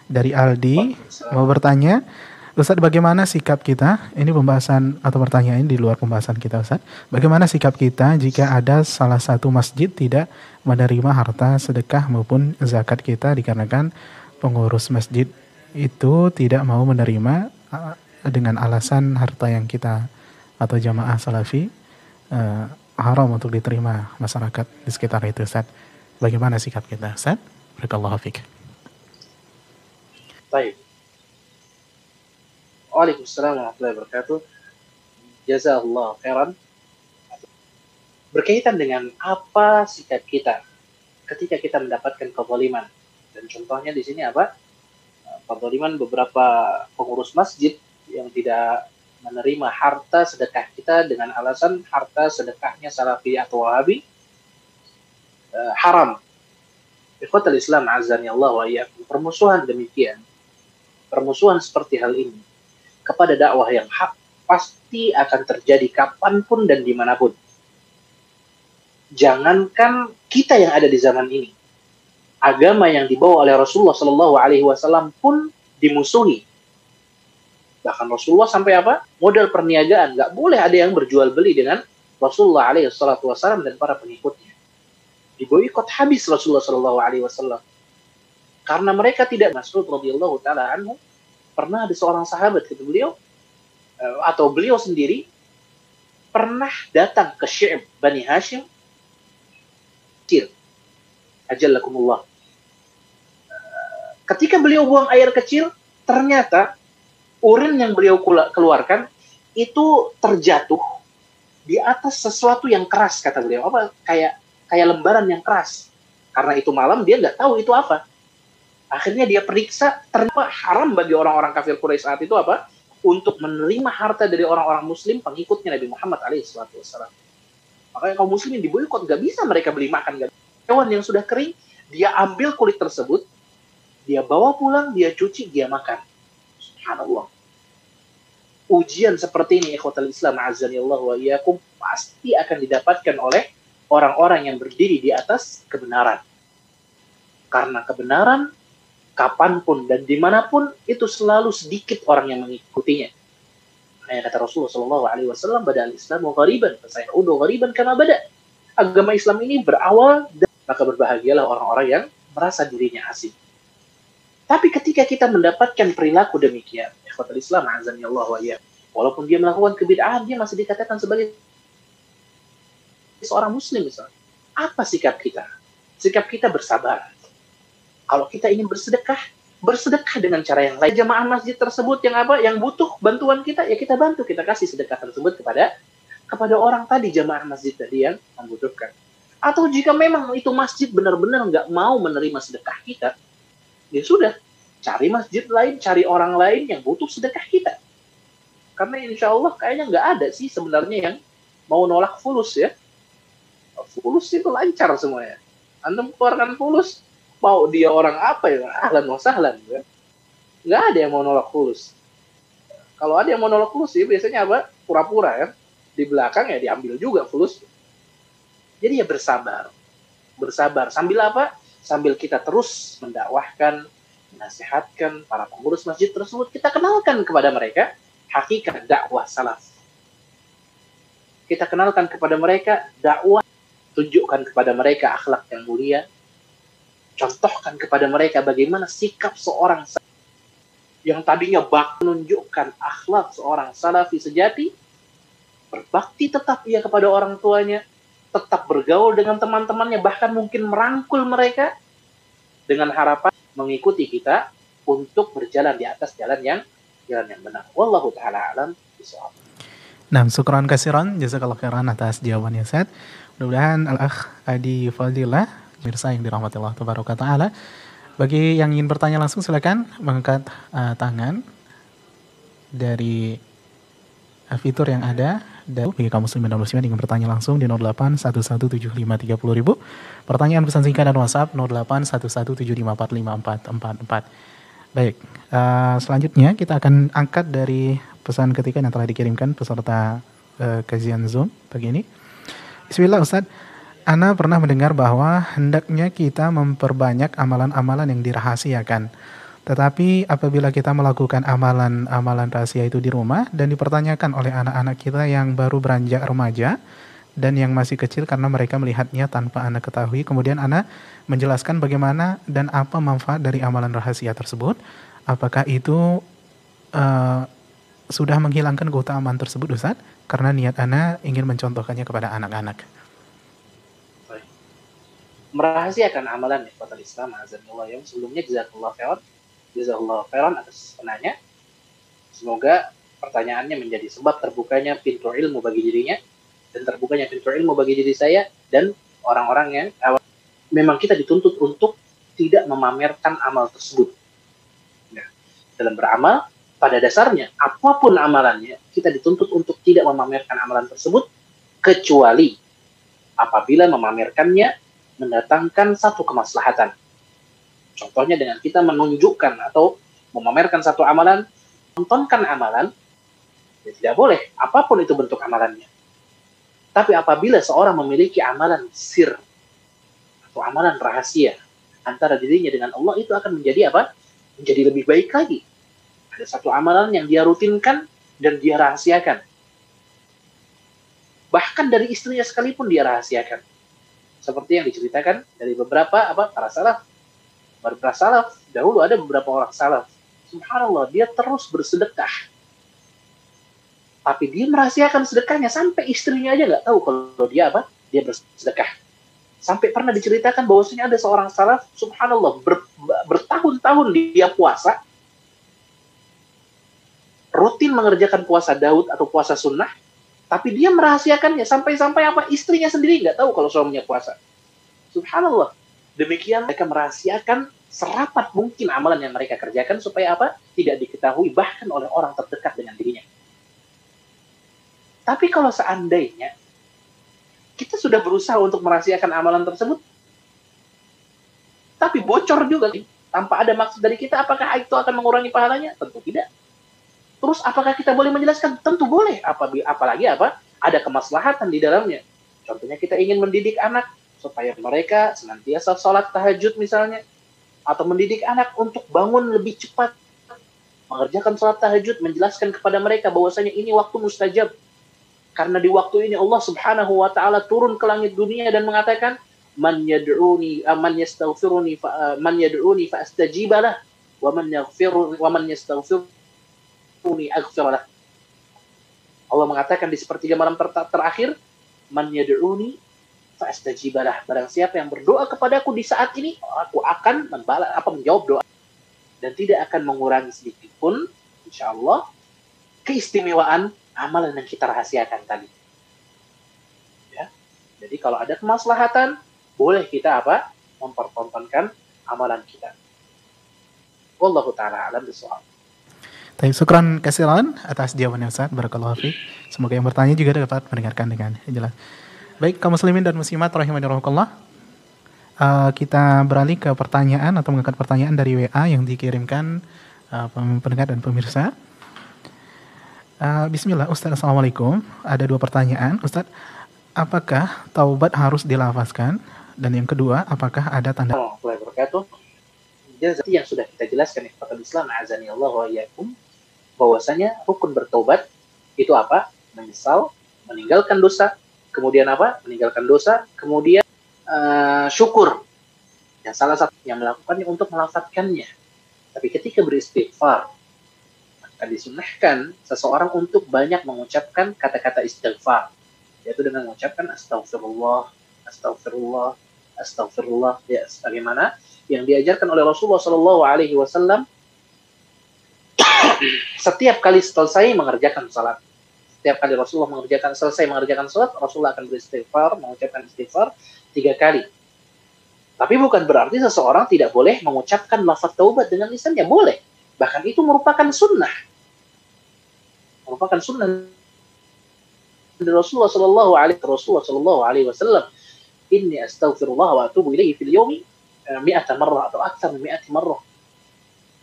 dari Aldi mau bertanya, Ustaz, bagaimana sikap kita, ini pembahasan atau pertanyaan di luar pembahasan kita Ustaz, bagaimana sikap kita jika ada salah satu masjid tidak menerima harta sedekah maupun zakat kita dikarenakan pengurus masjid itu tidak mau menerima dengan alasan harta yang kita atau jamaah salafi haram untuk diterima masyarakat di sekitar itu Ustaz. Bagaimana sikap kita Ustaz? Barakallahu fiik. Baik. Waalaikumsalam warahmatullahi wabarakatuh. Jazakallahu khairan. Berkaitan dengan apa sikap kita ketika kita mendapatkan kezaliman. Dan contohnya di sini apa? Kezaliman beberapa pengurus masjid yang tidak menerima harta sedekah kita dengan alasan harta sedekahnya Salafi atau Wahabi haram. Ikhwatul Islam azani Allah wa iyyakum. Permusuhan demikian, permusuhan seperti hal ini kepada dakwah yang hak pasti akan terjadi kapanpun dan dimanapun. Jangankan kita yang ada di zaman ini, agama yang dibawa oleh Rasulullah Shallallahu Alaihi Wasallam pun dimusuhi. Bahkan Rasulullah sampai apa? Modal perniagaan, nggak boleh ada yang berjual beli dengan Rasulullah Alaihi Wasallam dan para pengikutnya. Diboikot habis Rasulullah Shallallahu Alaihi Wasallam karena mereka tidak. Mas'ud radhiyallahu taala anhu, pernah ada seorang sahabat kata beliau atau beliau sendiri pernah datang ke Syi'b Bani Hashim kecil, ajallakumullah. Ketika beliau buang air kecil, ternyata urin yang beliau keluarkan itu terjatuh di atas sesuatu yang keras, kata beliau. Apa? Kayak lembaran yang keras. Karena itu malam, dia nggak tahu itu apa. Akhirnya dia periksa, ternyata haram bagi orang-orang kafir Quraisy saat itu apa? Untuk menerima harta dari orang-orang muslim pengikutnya Nabi Muhammad SAW. Makanya kaum muslimin diboikot, nggak bisa mereka beli makan. Hewan yang sudah kering, dia ambil kulit tersebut, Dia bawa pulang, dia cuci, dia makan. Subhanallah. Ujian seperti ini, ikhwatal Islam, azanillah wa iyyakum, pasti akan didapatkan oleh orang-orang yang berdiri di atas kebenaran. Karena kebenaran, kapanpun dan dimanapun, itu selalu sedikit orang yang mengikutinya. Kayak kata Rasulullah SAW, bada al-Islamu ghariban, fasayaudu ghariban kama bada. Agama Islam ini berawal, dan maka berbahagialah orang-orang yang merasa dirinya asing. Tapi ketika kita mendapatkan perilaku demikian, ikhwatul Islam, azanillah wa iyyakum, walaupun dia melakukan kebid'ahan, dia masih dikatakan sebagai seorang muslim misalnya. Apa sikap kita? Sikap kita bersabar. Kalau kita ingin bersedekah, bersedekah dengan cara yang lain. Jamaah masjid tersebut yang apa? Yang butuh bantuan kita, ya kita bantu, kita kasih sedekah tersebut kepada orang tadi, jamaah masjid tadi yang membutuhkan. Atau jika memang itu masjid benar-benar nggak mau menerima sedekah kita, ya sudah, cari masjid lain, cari orang lain yang butuh sedekah kita. Karena insya Allah kayaknya nggak ada sih sebenarnya yang mau nolak fulus ya. Fulus itu lancar semuanya. Anda keluarkan fulus, mau dia orang apa ya, ahlan wa sahlan ya. Nggak ada yang mau nolak fulus. Kalau ada yang mau nolak fulus sih biasanya apa? Pura-pura kan. Di belakang ya diambil juga fulus. Jadi ya bersabar. Bersabar. Sambil apa? Sambil kita terus mendakwahkan, menasihatkan para pengurus masjid tersebut, kita kenalkan kepada mereka hakikat dakwah salaf. Kita kenalkan kepada mereka dakwah, tunjukkan kepada mereka akhlak yang mulia, contohkan kepada mereka bagaimana sikap seorang yang tadinya menunjukkan akhlak seorang salafi sejati, berbakti tetap ia kepada orang tuanya, tetap bergaul dengan teman-temannya, bahkan mungkin merangkul mereka dengan harapan mengikuti kita untuk berjalan di atas jalan yang benar. Wallahu ta'ala alam bishawab. Nah, syukran kasiran, jazakallah khairan atas jawabannya Ustaz. Mudah-mudahan Al-Akh Adi Fadilah, pemirsa yang dirahmati Allah Tabaraka Ta'ala, bagi yang ingin bertanya langsung silakan mengangkat tangan dari fitur yang ada. Dan bagi kaum muslimin dan muslimat ingin bertanya langsung di 08117530.000. Pertanyaan pesan singkat dan WhatsApp 081175454444. Baik, selanjutnya kita akan angkat dari pesan ketiga yang telah dikirimkan peserta kajian Zoom pagi ini. Bismillah Ustaz, Ana pernah mendengar bahwa hendaknya kita memperbanyak amalan-amalan yang dirahasiakan. Tetapi apabila kita melakukan amalan-amalan rahasia itu di rumah dan dipertanyakan oleh anak-anak kita yang baru beranjak remaja dan yang masih kecil karena mereka melihatnya tanpa Ana ketahui, kemudian Ana menjelaskan bagaimana dan apa manfaat dari amalan rahasia tersebut. Apakah itu sudah menghilangkan keutamaan tersebut Ustaz? Karena niat Ana ingin mencontohkannya kepada anak-anak. Merahasiakan amalan ikhwatal Islam azanillah yang sebelumnya jazakallahu khairan atas penanya. Semoga pertanyaannya menjadi sebab terbukanya pintu ilmu bagi dirinya dan terbukanya pintu ilmu bagi diri saya dan orang-orang yang memang kita dituntut untuk tidak memamerkan amal tersebut. Nah, dalam beramal pada dasarnya apapun amalannya kita dituntut untuk tidak memamerkan amalan tersebut kecuali apabila memamerkannya mendatangkan satu kemaslahatan. Contohnya dengan kita menunjukkan atau memamerkan satu amalan, tontonkan amalan, ya tidak boleh, apapun itu bentuk amalannya. Tapi apabila seorang memiliki amalan sir, atau amalan rahasia, antara dirinya dengan Allah, itu akan menjadi apa? Menjadi lebih baik lagi. Ada satu amalan yang dia rutinkan dan dia rahasiakan. Bahkan dari istrinya sekalipun dia rahasiakan. Seperti yang diceritakan dari beberapa para salaf. Beberapa salaf, dahulu ada beberapa orang salaf. Subhanallah, dia terus bersedekah. Tapi dia merahasiakan sedekahnya sampai istrinya aja nggak tahu kalau dia dia bersedekah. Sampai pernah diceritakan bahwasanya ada seorang salaf, subhanallah, bertahun-tahun dia puasa, rutin mengerjakan puasa Daud atau puasa sunnah, tapi dia merahasiakannya sampai-sampai istrinya sendiri nggak tahu kalau suaminya puasa. Subhanallah. Demikian mereka merahasiakan serapat mungkin amalan yang mereka kerjakan supaya tidak diketahui bahkan oleh orang terdekat dengan dirinya. Tapi kalau seandainya kita sudah berusaha untuk merahasiakan amalan tersebut, tapi bocor juga, tanpa ada maksud dari kita, apakah itu akan mengurangi pahalanya? Tentu tidak. Terus apakah kita boleh menjelaskan? Tentu boleh. Apalagi ada kemaslahatan di dalamnya. Contohnya kita ingin mendidik anak supaya mereka senantiasa sholat tahajud misalnya, atau mendidik anak untuk bangun lebih cepat, mengerjakan sholat tahajud, menjelaskan kepada mereka bahwasanya ini waktu mustajab. Karena di waktu ini Allah Subhanahu wa taala turun ke langit dunia dan mengatakan, man yad'uni fa astajibalah wa man yastaghfiruni aghfirlah. Allah mengatakan di sepertiga malam terakhir, man yad'uni fa astajibalah. Barang siapa yang berdoa kepadaku di saat ini, aku akan menjawab doa dan tidak akan mengurangi sedikit pun insyaallah keistimewaan amalan yang kita rahasiakan tadi. Ya. Jadi kalau ada kemaslahatan, boleh kita mempertontonkan amalan kita. Wallahu taala alam bishawab. Baik, syukran kasiran atas jawabannya Ustaz. Barakallahu fiik. Semoga yang bertanya juga dapat mendengarkan dengan jelas. Baik, kaum muslimin dan muslimat rahimani rahimakumullah. Kita beralih ke pertanyaan atau mengangkat pertanyaan dari WA yang dikirimkan pendengar dan pemirsa. Bismillah, Ustaz, Assalamualaikum. Ada 2 pertanyaan. Ustaz, apakah taubat harus dilafazkan? Dan yang kedua, apakah ada tanda? Warahmatullahi wabarakatuh. Jadi yang sudah kita jelaskan di Fathul Islam, azani Allah wa iyyakum, bahwasanya rukun bertaubat itu apa? Menyesal, meninggalkan dosa, kemudian meninggalkan dosa, kemudian syukur. Yang salah satu yang melakukannya untuk melafadzkannya. Tapi ketika beristighfar, maka disunnahkan seseorang untuk banyak mengucapkan kata-kata istighfar, yaitu dengan mengucapkan astagfirullah, astagfirullah, astagfirullah, ya sebagaimana yang diajarkan oleh Rasulullah Shallallahu Alaihi Wasallam setiap kali selesai mengerjakan salat. Setiap kali Rasulullah selesai mengerjakan salat, Rasulullah akan beristighfar, mengucapkan istighfar 3 kali. Tapi bukan berarti seseorang tidak boleh mengucapkan lafaz taubat dengan lisannya, boleh. Bahkan itu merupakan sunnah. Merupakan sunnah dari Rasulullah Shallallahu Alaihi Wasallam. Inni astaghfirullah wa atubu ilaihi fil yawmi mi'ata marrah atau aktsar min mi'ati marrah.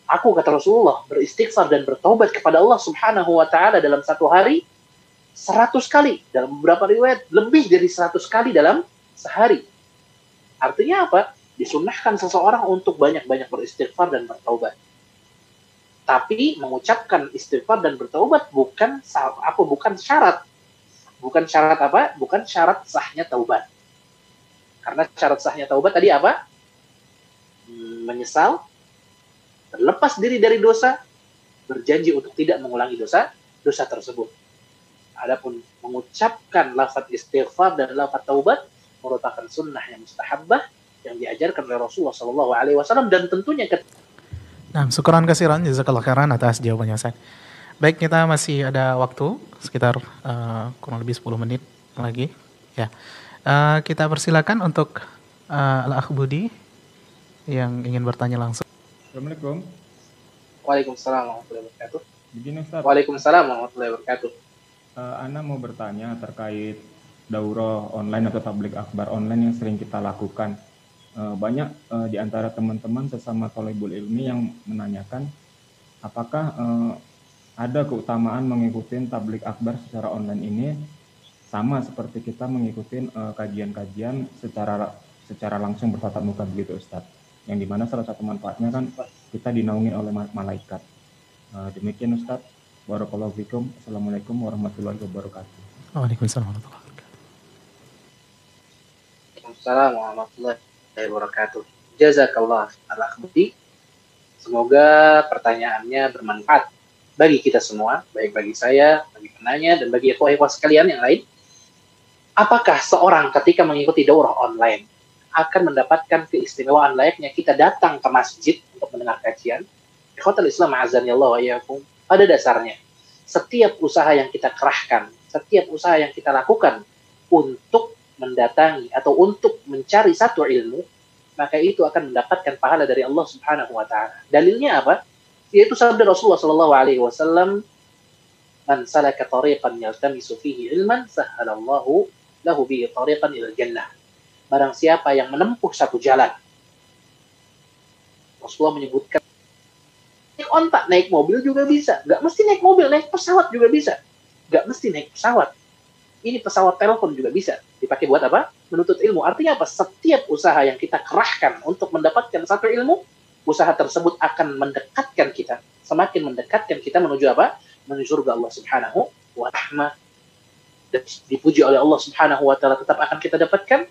Aku, kata Rasulullah, beristighfar dan bertaubat kepada Allah Subhanahu wa taala dalam satu hari 100 kali. Dalam beberapa riwayat lebih dari 100 kali dalam sehari. Artinya apa? Disunnahkan seseorang untuk banyak-banyak beristighfar dan bertaubat. Tapi mengucapkan istighfar dan bertaubat bukan syarat. Bukan syarat sahnya taubat. Karena syarat sahnya taubat tadi apa? Menyesal, terlepas diri dari dosa, berjanji untuk tidak mengulangi dosa tersebut. Adapun mengucapkan lafaz istighfar dan lafaz taubat merupakan sunnah yang mustahabbah yang diajarkan oleh Rasulullah Shallallahu Alaihi Wasallam dan tentunya Nah, syukran kasiran, jazakallahu khairan atas jawabannya Ustaz. Baik, kita masih ada waktu sekitar kurang lebih 10 menit lagi. Ya, kita persilakan untuk Al-Akh Budi yang ingin bertanya langsung. Assalamualaikum. Waalaikumsalam warahmatullahi wabarakatuh. Begini Ustaz. Waalaikumsalam warahmatullahi wabarakatuh. Ana mau bertanya terkait daurah online atau tabligh akbar online yang sering kita lakukan. Banyak di antara teman-teman sesama thalibul ilmi yang menanyakan apakah ada keutamaan mengikuti tabligh akbar secara online ini sama seperti kita mengikuti kajian-kajian secara langsung bertatap muka begitu Ustaz. Yang dimana salah satu manfaatnya kan kita dinaungi oleh malaikat. Demikian Ustaz. Barakallahu fikum. Assalamualaikum warahmatullahi wabarakatuh. Waalaikumsalam warahmatullahi wabarakatuh. Waalaikumsalam warahmatullahi wabarakatuh. Jazakallah Al-Akh Budi. Semoga pertanyaannya bermanfaat bagi kita semua, baik bagi saya, bagi penanya, dan bagi ikhwah-ikhwah sekalian yang lain. Apakah seorang ketika mengikuti daurah online akan mendapatkan keistimewaan layaknya kita datang ke masjid untuk mendengar kajian? Ikhwatul Islam azani Allah wa iyyakum. Pada dasarnya, setiap usaha yang kita kerahkan, setiap usaha yang kita lakukan untuk mendatangi atau untuk mencari satu ilmu, maka itu akan mendapatkan pahala dari Allah Subhanahu wa taala. Dalilnya apa? Yaitu sabda Rasulullah sallallahu alaihi wasallam, "Man salaka tariqan yaltamisu fihi ilman, sahhalallahu lahu bihi tariqan ilal jannah." Barang siapa yang menempuh satu jalan, Rasulullah menyebutkan naik onta, naik mobil juga bisa. Nggak mesti naik mobil, naik pesawat juga bisa. Nggak mesti naik pesawat. Ini pesawat telepon juga bisa. Dipakai buat apa? Menuntut ilmu. Artinya apa? Setiap usaha yang kita kerahkan untuk mendapatkan satu ilmu, usaha tersebut akan mendekatkan kita. Semakin mendekatkan kita menuju apa? Menuju surga Allah Subhanahu wa Ta'ala. Dan dipuji oleh Allah Subhanahu wa Ta'ala tetap akan kita dapatkan.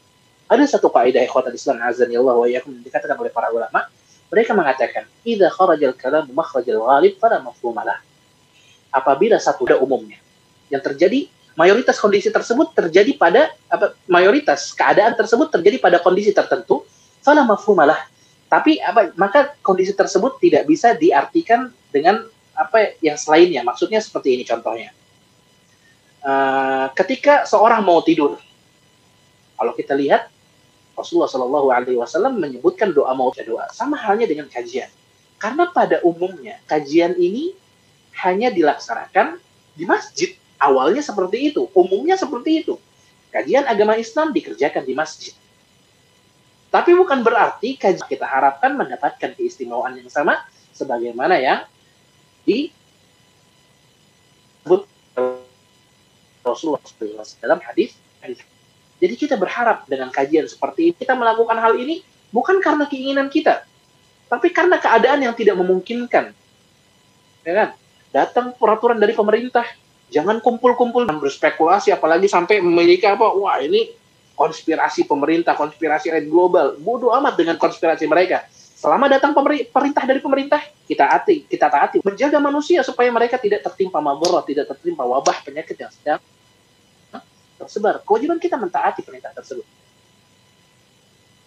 Ada satu kaidah ikhwatal Islam azani Allah wa iyyakum dikatakan oleh para ulama. Mereka mengatakan, "Idza kharajal kalamu makhrajal ghalib fala mafhuma lah." Apabila satu ada umumnya yang terjadi, mayoritas kondisi tersebut terjadi pada mayoritas keadaan tersebut terjadi pada kondisi tertentu, fala mafhuma lah. Tapi maka kondisi tersebut tidak bisa diartikan dengan apa yang selainnya. Maksudnya seperti ini contohnya. Ketika seorang mau tidur, kalau kita lihat Rasulullah Shallallahu Alaihi Wasallam menyebutkan doa mau doa, sama halnya dengan kajian. Karena pada umumnya kajian ini hanya dilaksanakan di masjid. Awalnya seperti itu, umumnya seperti itu. Kajian agama Islam dikerjakan di masjid. Tapi bukan berarti kajian kita harapkan mendapatkan keistimewaan yang sama sebagaimana yang disebut Rasulullah SAW dalam hadis. Jadi kita berharap dengan kajian seperti ini, kita melakukan hal ini bukan karena keinginan kita, tapi karena keadaan yang tidak memungkinkan. Ya kan? Datang peraturan dari pemerintah, jangan kumpul-kumpul dan berspekulasi, apalagi sampai memiliki apa? Wah, ini konspirasi pemerintah, konspirasi elit global. Bodoh amat dengan konspirasi mereka. Selama datang perintah dari pemerintah, kita taati, menjaga manusia supaya mereka tidak tertimpa madzarat, tidak tertimpa wabah penyakit yang sedang tersebar. Kewajiban kita mentaati perintah tersebut.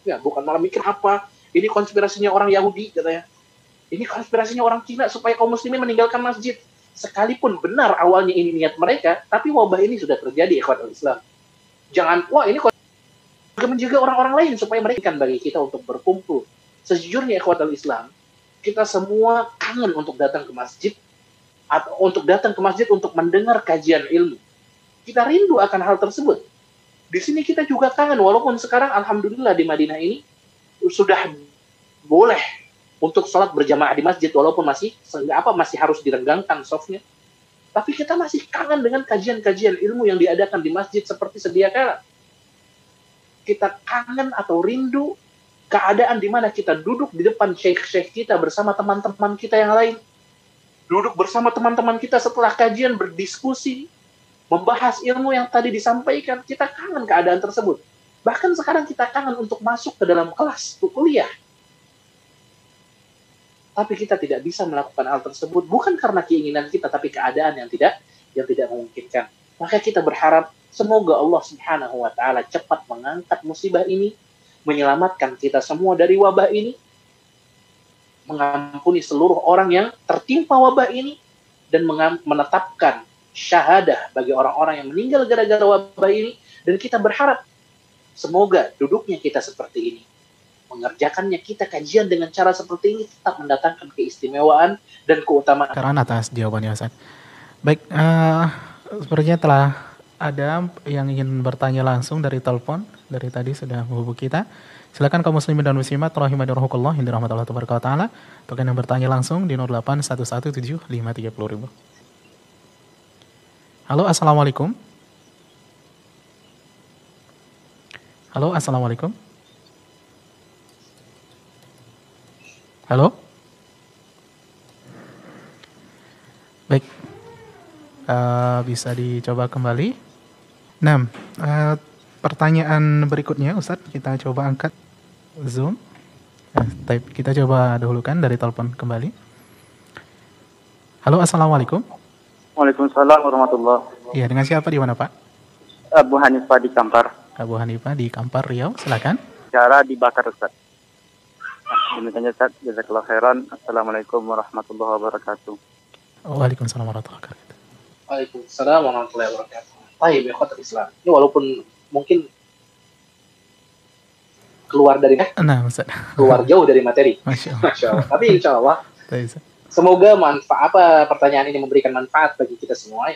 Ya, bukan malah mikir apa, ini konspirasinya orang Yahudi katanya. Ini konspirasinya orang Cina supaya kaum muslimin meninggalkan masjid. Sekalipun benar awalnya ini niat mereka, tapi wabah ini sudah terjadi ikhwatul Islam. Jangan, wah ini menjaga orang-orang lain supaya mereka kan bagi kita untuk berkumpul. Sejujurnya ikhwatul Islam, kita semua kangen untuk datang ke masjid atau untuk datang ke masjid untuk mendengar kajian ilmu. Kita rindu akan hal tersebut. Di sini kita juga kangen, walaupun sekarang alhamdulillah di Madinah ini sudah boleh untuk sholat berjamaah di masjid, walaupun masih harus direnggangkan softnya. Tapi kita masih kangen dengan kajian-kajian ilmu yang diadakan di masjid seperti sedia kala. Kita kangen atau rindu keadaan di mana kita duduk di depan syekh-syekh kita bersama teman-teman kita yang lain. Duduk bersama teman-teman kita setelah kajian berdiskusi, membahas ilmu yang tadi disampaikan. Kita kangen keadaan tersebut. Bahkan sekarang kita kangen untuk masuk ke dalam kelas, untuk kuliah. Tapi kita tidak bisa melakukan hal tersebut bukan karena keinginan kita, tapi keadaan yang tidak memungkinkan. Maka kita berharap semoga Allah Subhanahu wa Ta'ala cepat mengangkat musibah ini, menyelamatkan kita semua dari wabah ini, mengampuni seluruh orang yang tertimpa wabah ini, dan menetapkan syahadah bagi orang-orang yang meninggal gara-gara wabah ini. Dan kita berharap semoga duduknya kita seperti ini, mengerjakannya kita kajian dengan cara seperti ini tetap mendatangkan keistimewaan dan keutamaan. Karena atas jawabannya Ustaz. Baik, sepertinya telah ada yang ingin bertanya langsung dari telepon. Dari tadi sudah menghubungi kita. Silakan kaum muslimin dan muslimat rahimani rahimakumullah yang dirahmati Allah tabaraka wa taala. Untuk yang bertanya langsung di 08117530.000. Halo, assalamualaikum. Halo, assalamualaikum. Halo. Baik, bisa dicoba kembali. Nah, pertanyaan berikutnya Ustadz, kita coba angkat Zoom. Kita coba dahulukan dari telepon kembali. Halo, assalamualaikum. Waalaikumsalam warahmatullahi. Iya, dengan siapa di mana Pak? Abu Hanifah di Kampar. Abu Hanifah di Kampar, Riau. Silakan. Cara dibakar Ustaz. Demikiannya Ustaz, jazakallahu khairan. Assalamualaikum warahmatullahi wabarakatuh. Waalaikumsalam warahmatullahi wabarakatuh. Waalaikumsalam warahmatullahi wabarakatuh. Baik, ikhwatul Islam. Ini walaupun mungkin keluar dari keluar jauh dari materi. Masya Allah. Tapi insya Allah semoga pertanyaan ini memberikan manfaat bagi kita semua,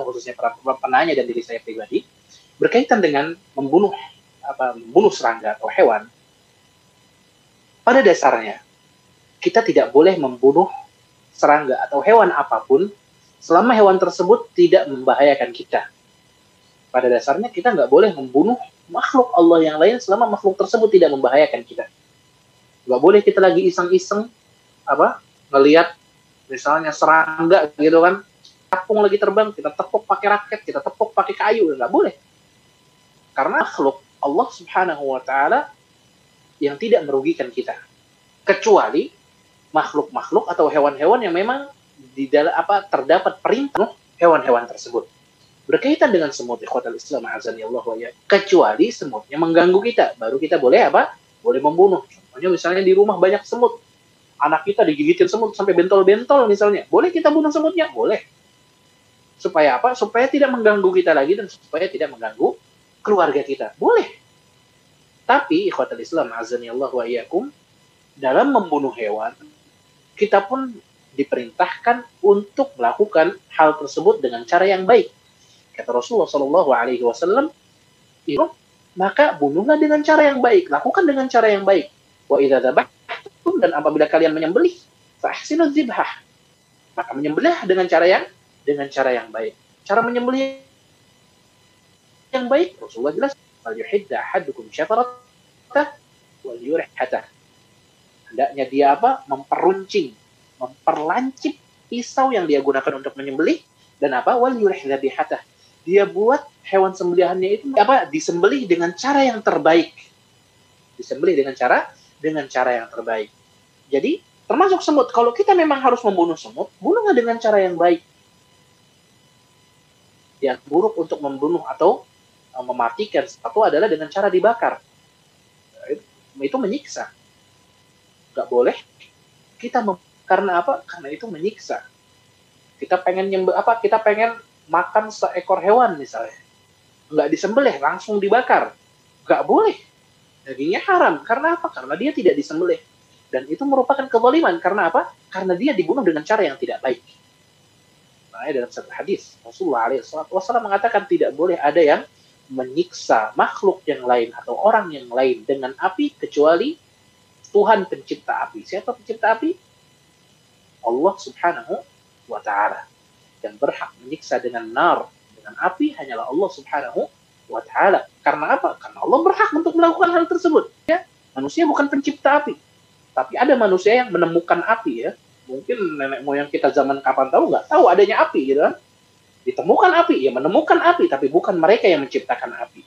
khususnya para penanya dan diri saya pribadi, berkaitan dengan membunuh serangga atau hewan. Pada dasarnya kita tidak boleh membunuh serangga atau hewan apapun selama hewan tersebut tidak membahayakan kita. Pada dasarnya kita nggak boleh membunuh makhluk Allah yang lain selama makhluk tersebut tidak membahayakan kita. Nggak boleh kita lagi iseng-iseng ngelihat misalnya serangga gitu kan, capung lagi terbang, kita tepuk pakai raket, kita tepuk pakai kayu, nggak boleh. Karena makhluk Allah Subhanahu wa taala yang tidak merugikan kita. Kecuali makhluk-makhluk atau hewan-hewan yang memang di dalam terdapat perintah hewan-hewan tersebut. Berkaitan dengan semut, ikhwatal Islam azanillah wa iyyakum. Kecuali semutnya mengganggu kita, baru kita boleh boleh membunuh. Contohnya misalnya di rumah banyak semut, anak kita digigitin semut sampai bentol-bentol misalnya, boleh kita bunuh semutnya? Boleh. Supaya apa? Supaya tidak mengganggu kita lagi dan supaya tidak mengganggu keluarga kita. Boleh. Tapi ikhwatal Islam azanillah wa iyyakum, dalam membunuh hewan, kita pun diperintahkan untuk melakukan hal tersebut dengan cara yang baik. Kata Rasulullah Shallallahu Alaihi Wasallam, maka bunuhlah dengan cara yang baik, lakukan dengan cara yang baik. Wa idza dzabhtum, dan apabila kalian menyembelih, fa ahsinuz dzibhah, maka menyembelih dengan cara yang baik. Cara menyembelih yang baik, Rasulullah jelas, fal yuhidda ahadukum syafaratah wal yurih hatah. Hendaknya dia memperuncing, memperlancip pisau yang dia gunakan untuk menyembelih, dan wal yurih dzabihatah. Dia buat hewan sembelihannya itu disembelih dengan cara yang terbaik. Disembelih dengan cara yang terbaik. Jadi, termasuk semut, kalau kita memang harus membunuh semut, bunuhlah dengan cara yang baik. Yang buruk untuk membunuh atau mematikan sesuatu adalah dengan cara dibakar. Itu menyiksa. Nggak boleh kita karena apa? Karena itu menyiksa. Kita pengen makan seekor hewan misalnya, nggak disembelih, langsung dibakar, nggak boleh. Dagingnya haram. Karena apa? Karena dia tidak disembelih. Dan itu merupakan kezaliman. Karena apa? Karena dia dibunuh dengan cara yang tidak baik. Makanya dalam satu hadis, Rasulullah SAW mengatakan tidak boleh ada yang menyiksa makhluk yang lain atau orang yang lain dengan api kecuali Tuhan pencipta api. Siapa pencipta api? Allah Subhanahu wa ta'ala. Yang berhak menyiksa dengan api hanyalah Allah Subhanahu wa ta'ala. Karena apa? Karena Allah berhak untuk melakukan hal tersebut. Ya, manusia bukan pencipta api. Tapi ada manusia yang menemukan api ya. Mungkin nenek moyang kita zaman kapan nggak tahu adanya api gitu kan. Ditemukan api, ya menemukan api, tapi bukan mereka yang menciptakan api.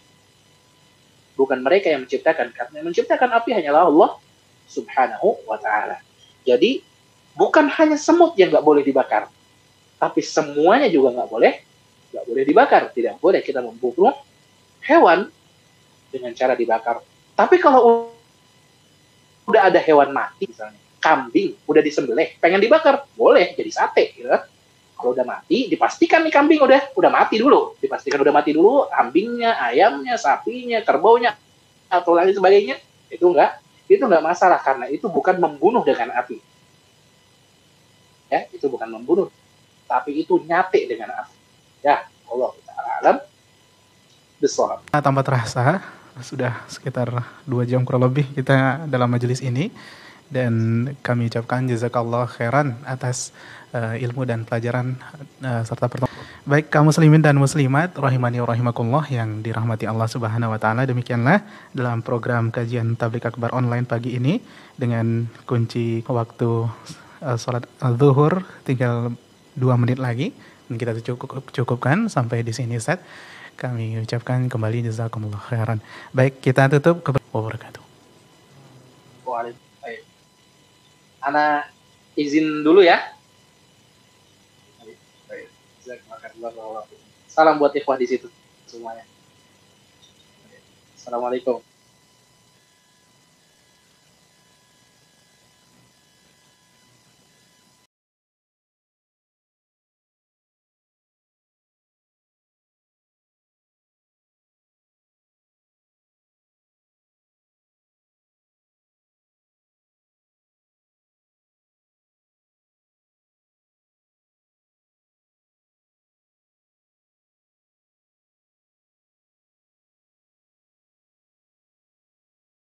Bukan mereka yang menciptakan, karena yang menciptakan api hanyalah Allah Subhanahu wa ta'ala. Jadi, bukan hanya semut yang nggak boleh dibakar, tapi semuanya juga nggak boleh dibakar. Tidak boleh kita membunuh hewan dengan cara dibakar. Tapi kalau udah ada hewan mati, misalnya kambing udah disembelih, pengen dibakar, boleh jadi sate, gitu kan? Kalau udah mati, dipastikan nih kambing udah mati dulu, kambingnya, ayamnya, sapinya, kerbaunya, atau lain sebagainya, itu nggak masalah karena itu bukan membunuh dengan api. Ya, itu bukan membunuh, tapi itu nyate dengan api. Ya, Allah Ta'ala alam bisawab. Tanpa terasa, sudah sekitar 2 jam kurang lebih kita dalam majelis ini. Dan kami ucapkan jazakallah khairan atas ilmu dan pelajaran serta pertemuan. Baik kaum muslimin dan muslimat rahimani wa rahimakumullah yang dirahmati Allah Subhanahu wa taala, demikianlah dalam program kajian Tabligh Akbar online pagi ini dengan kunci waktu salat zuhur tinggal 2 menit lagi dan kita cukupkan sampai di sini Ustaz. Kami ucapkan kembali jazakumullah khairan. Baik, kita tutup wabarakatuh. Waalaikumsalam. Ana izin dulu ya. Salam buat ikhwah di situ semuanya. Assalamualaikum.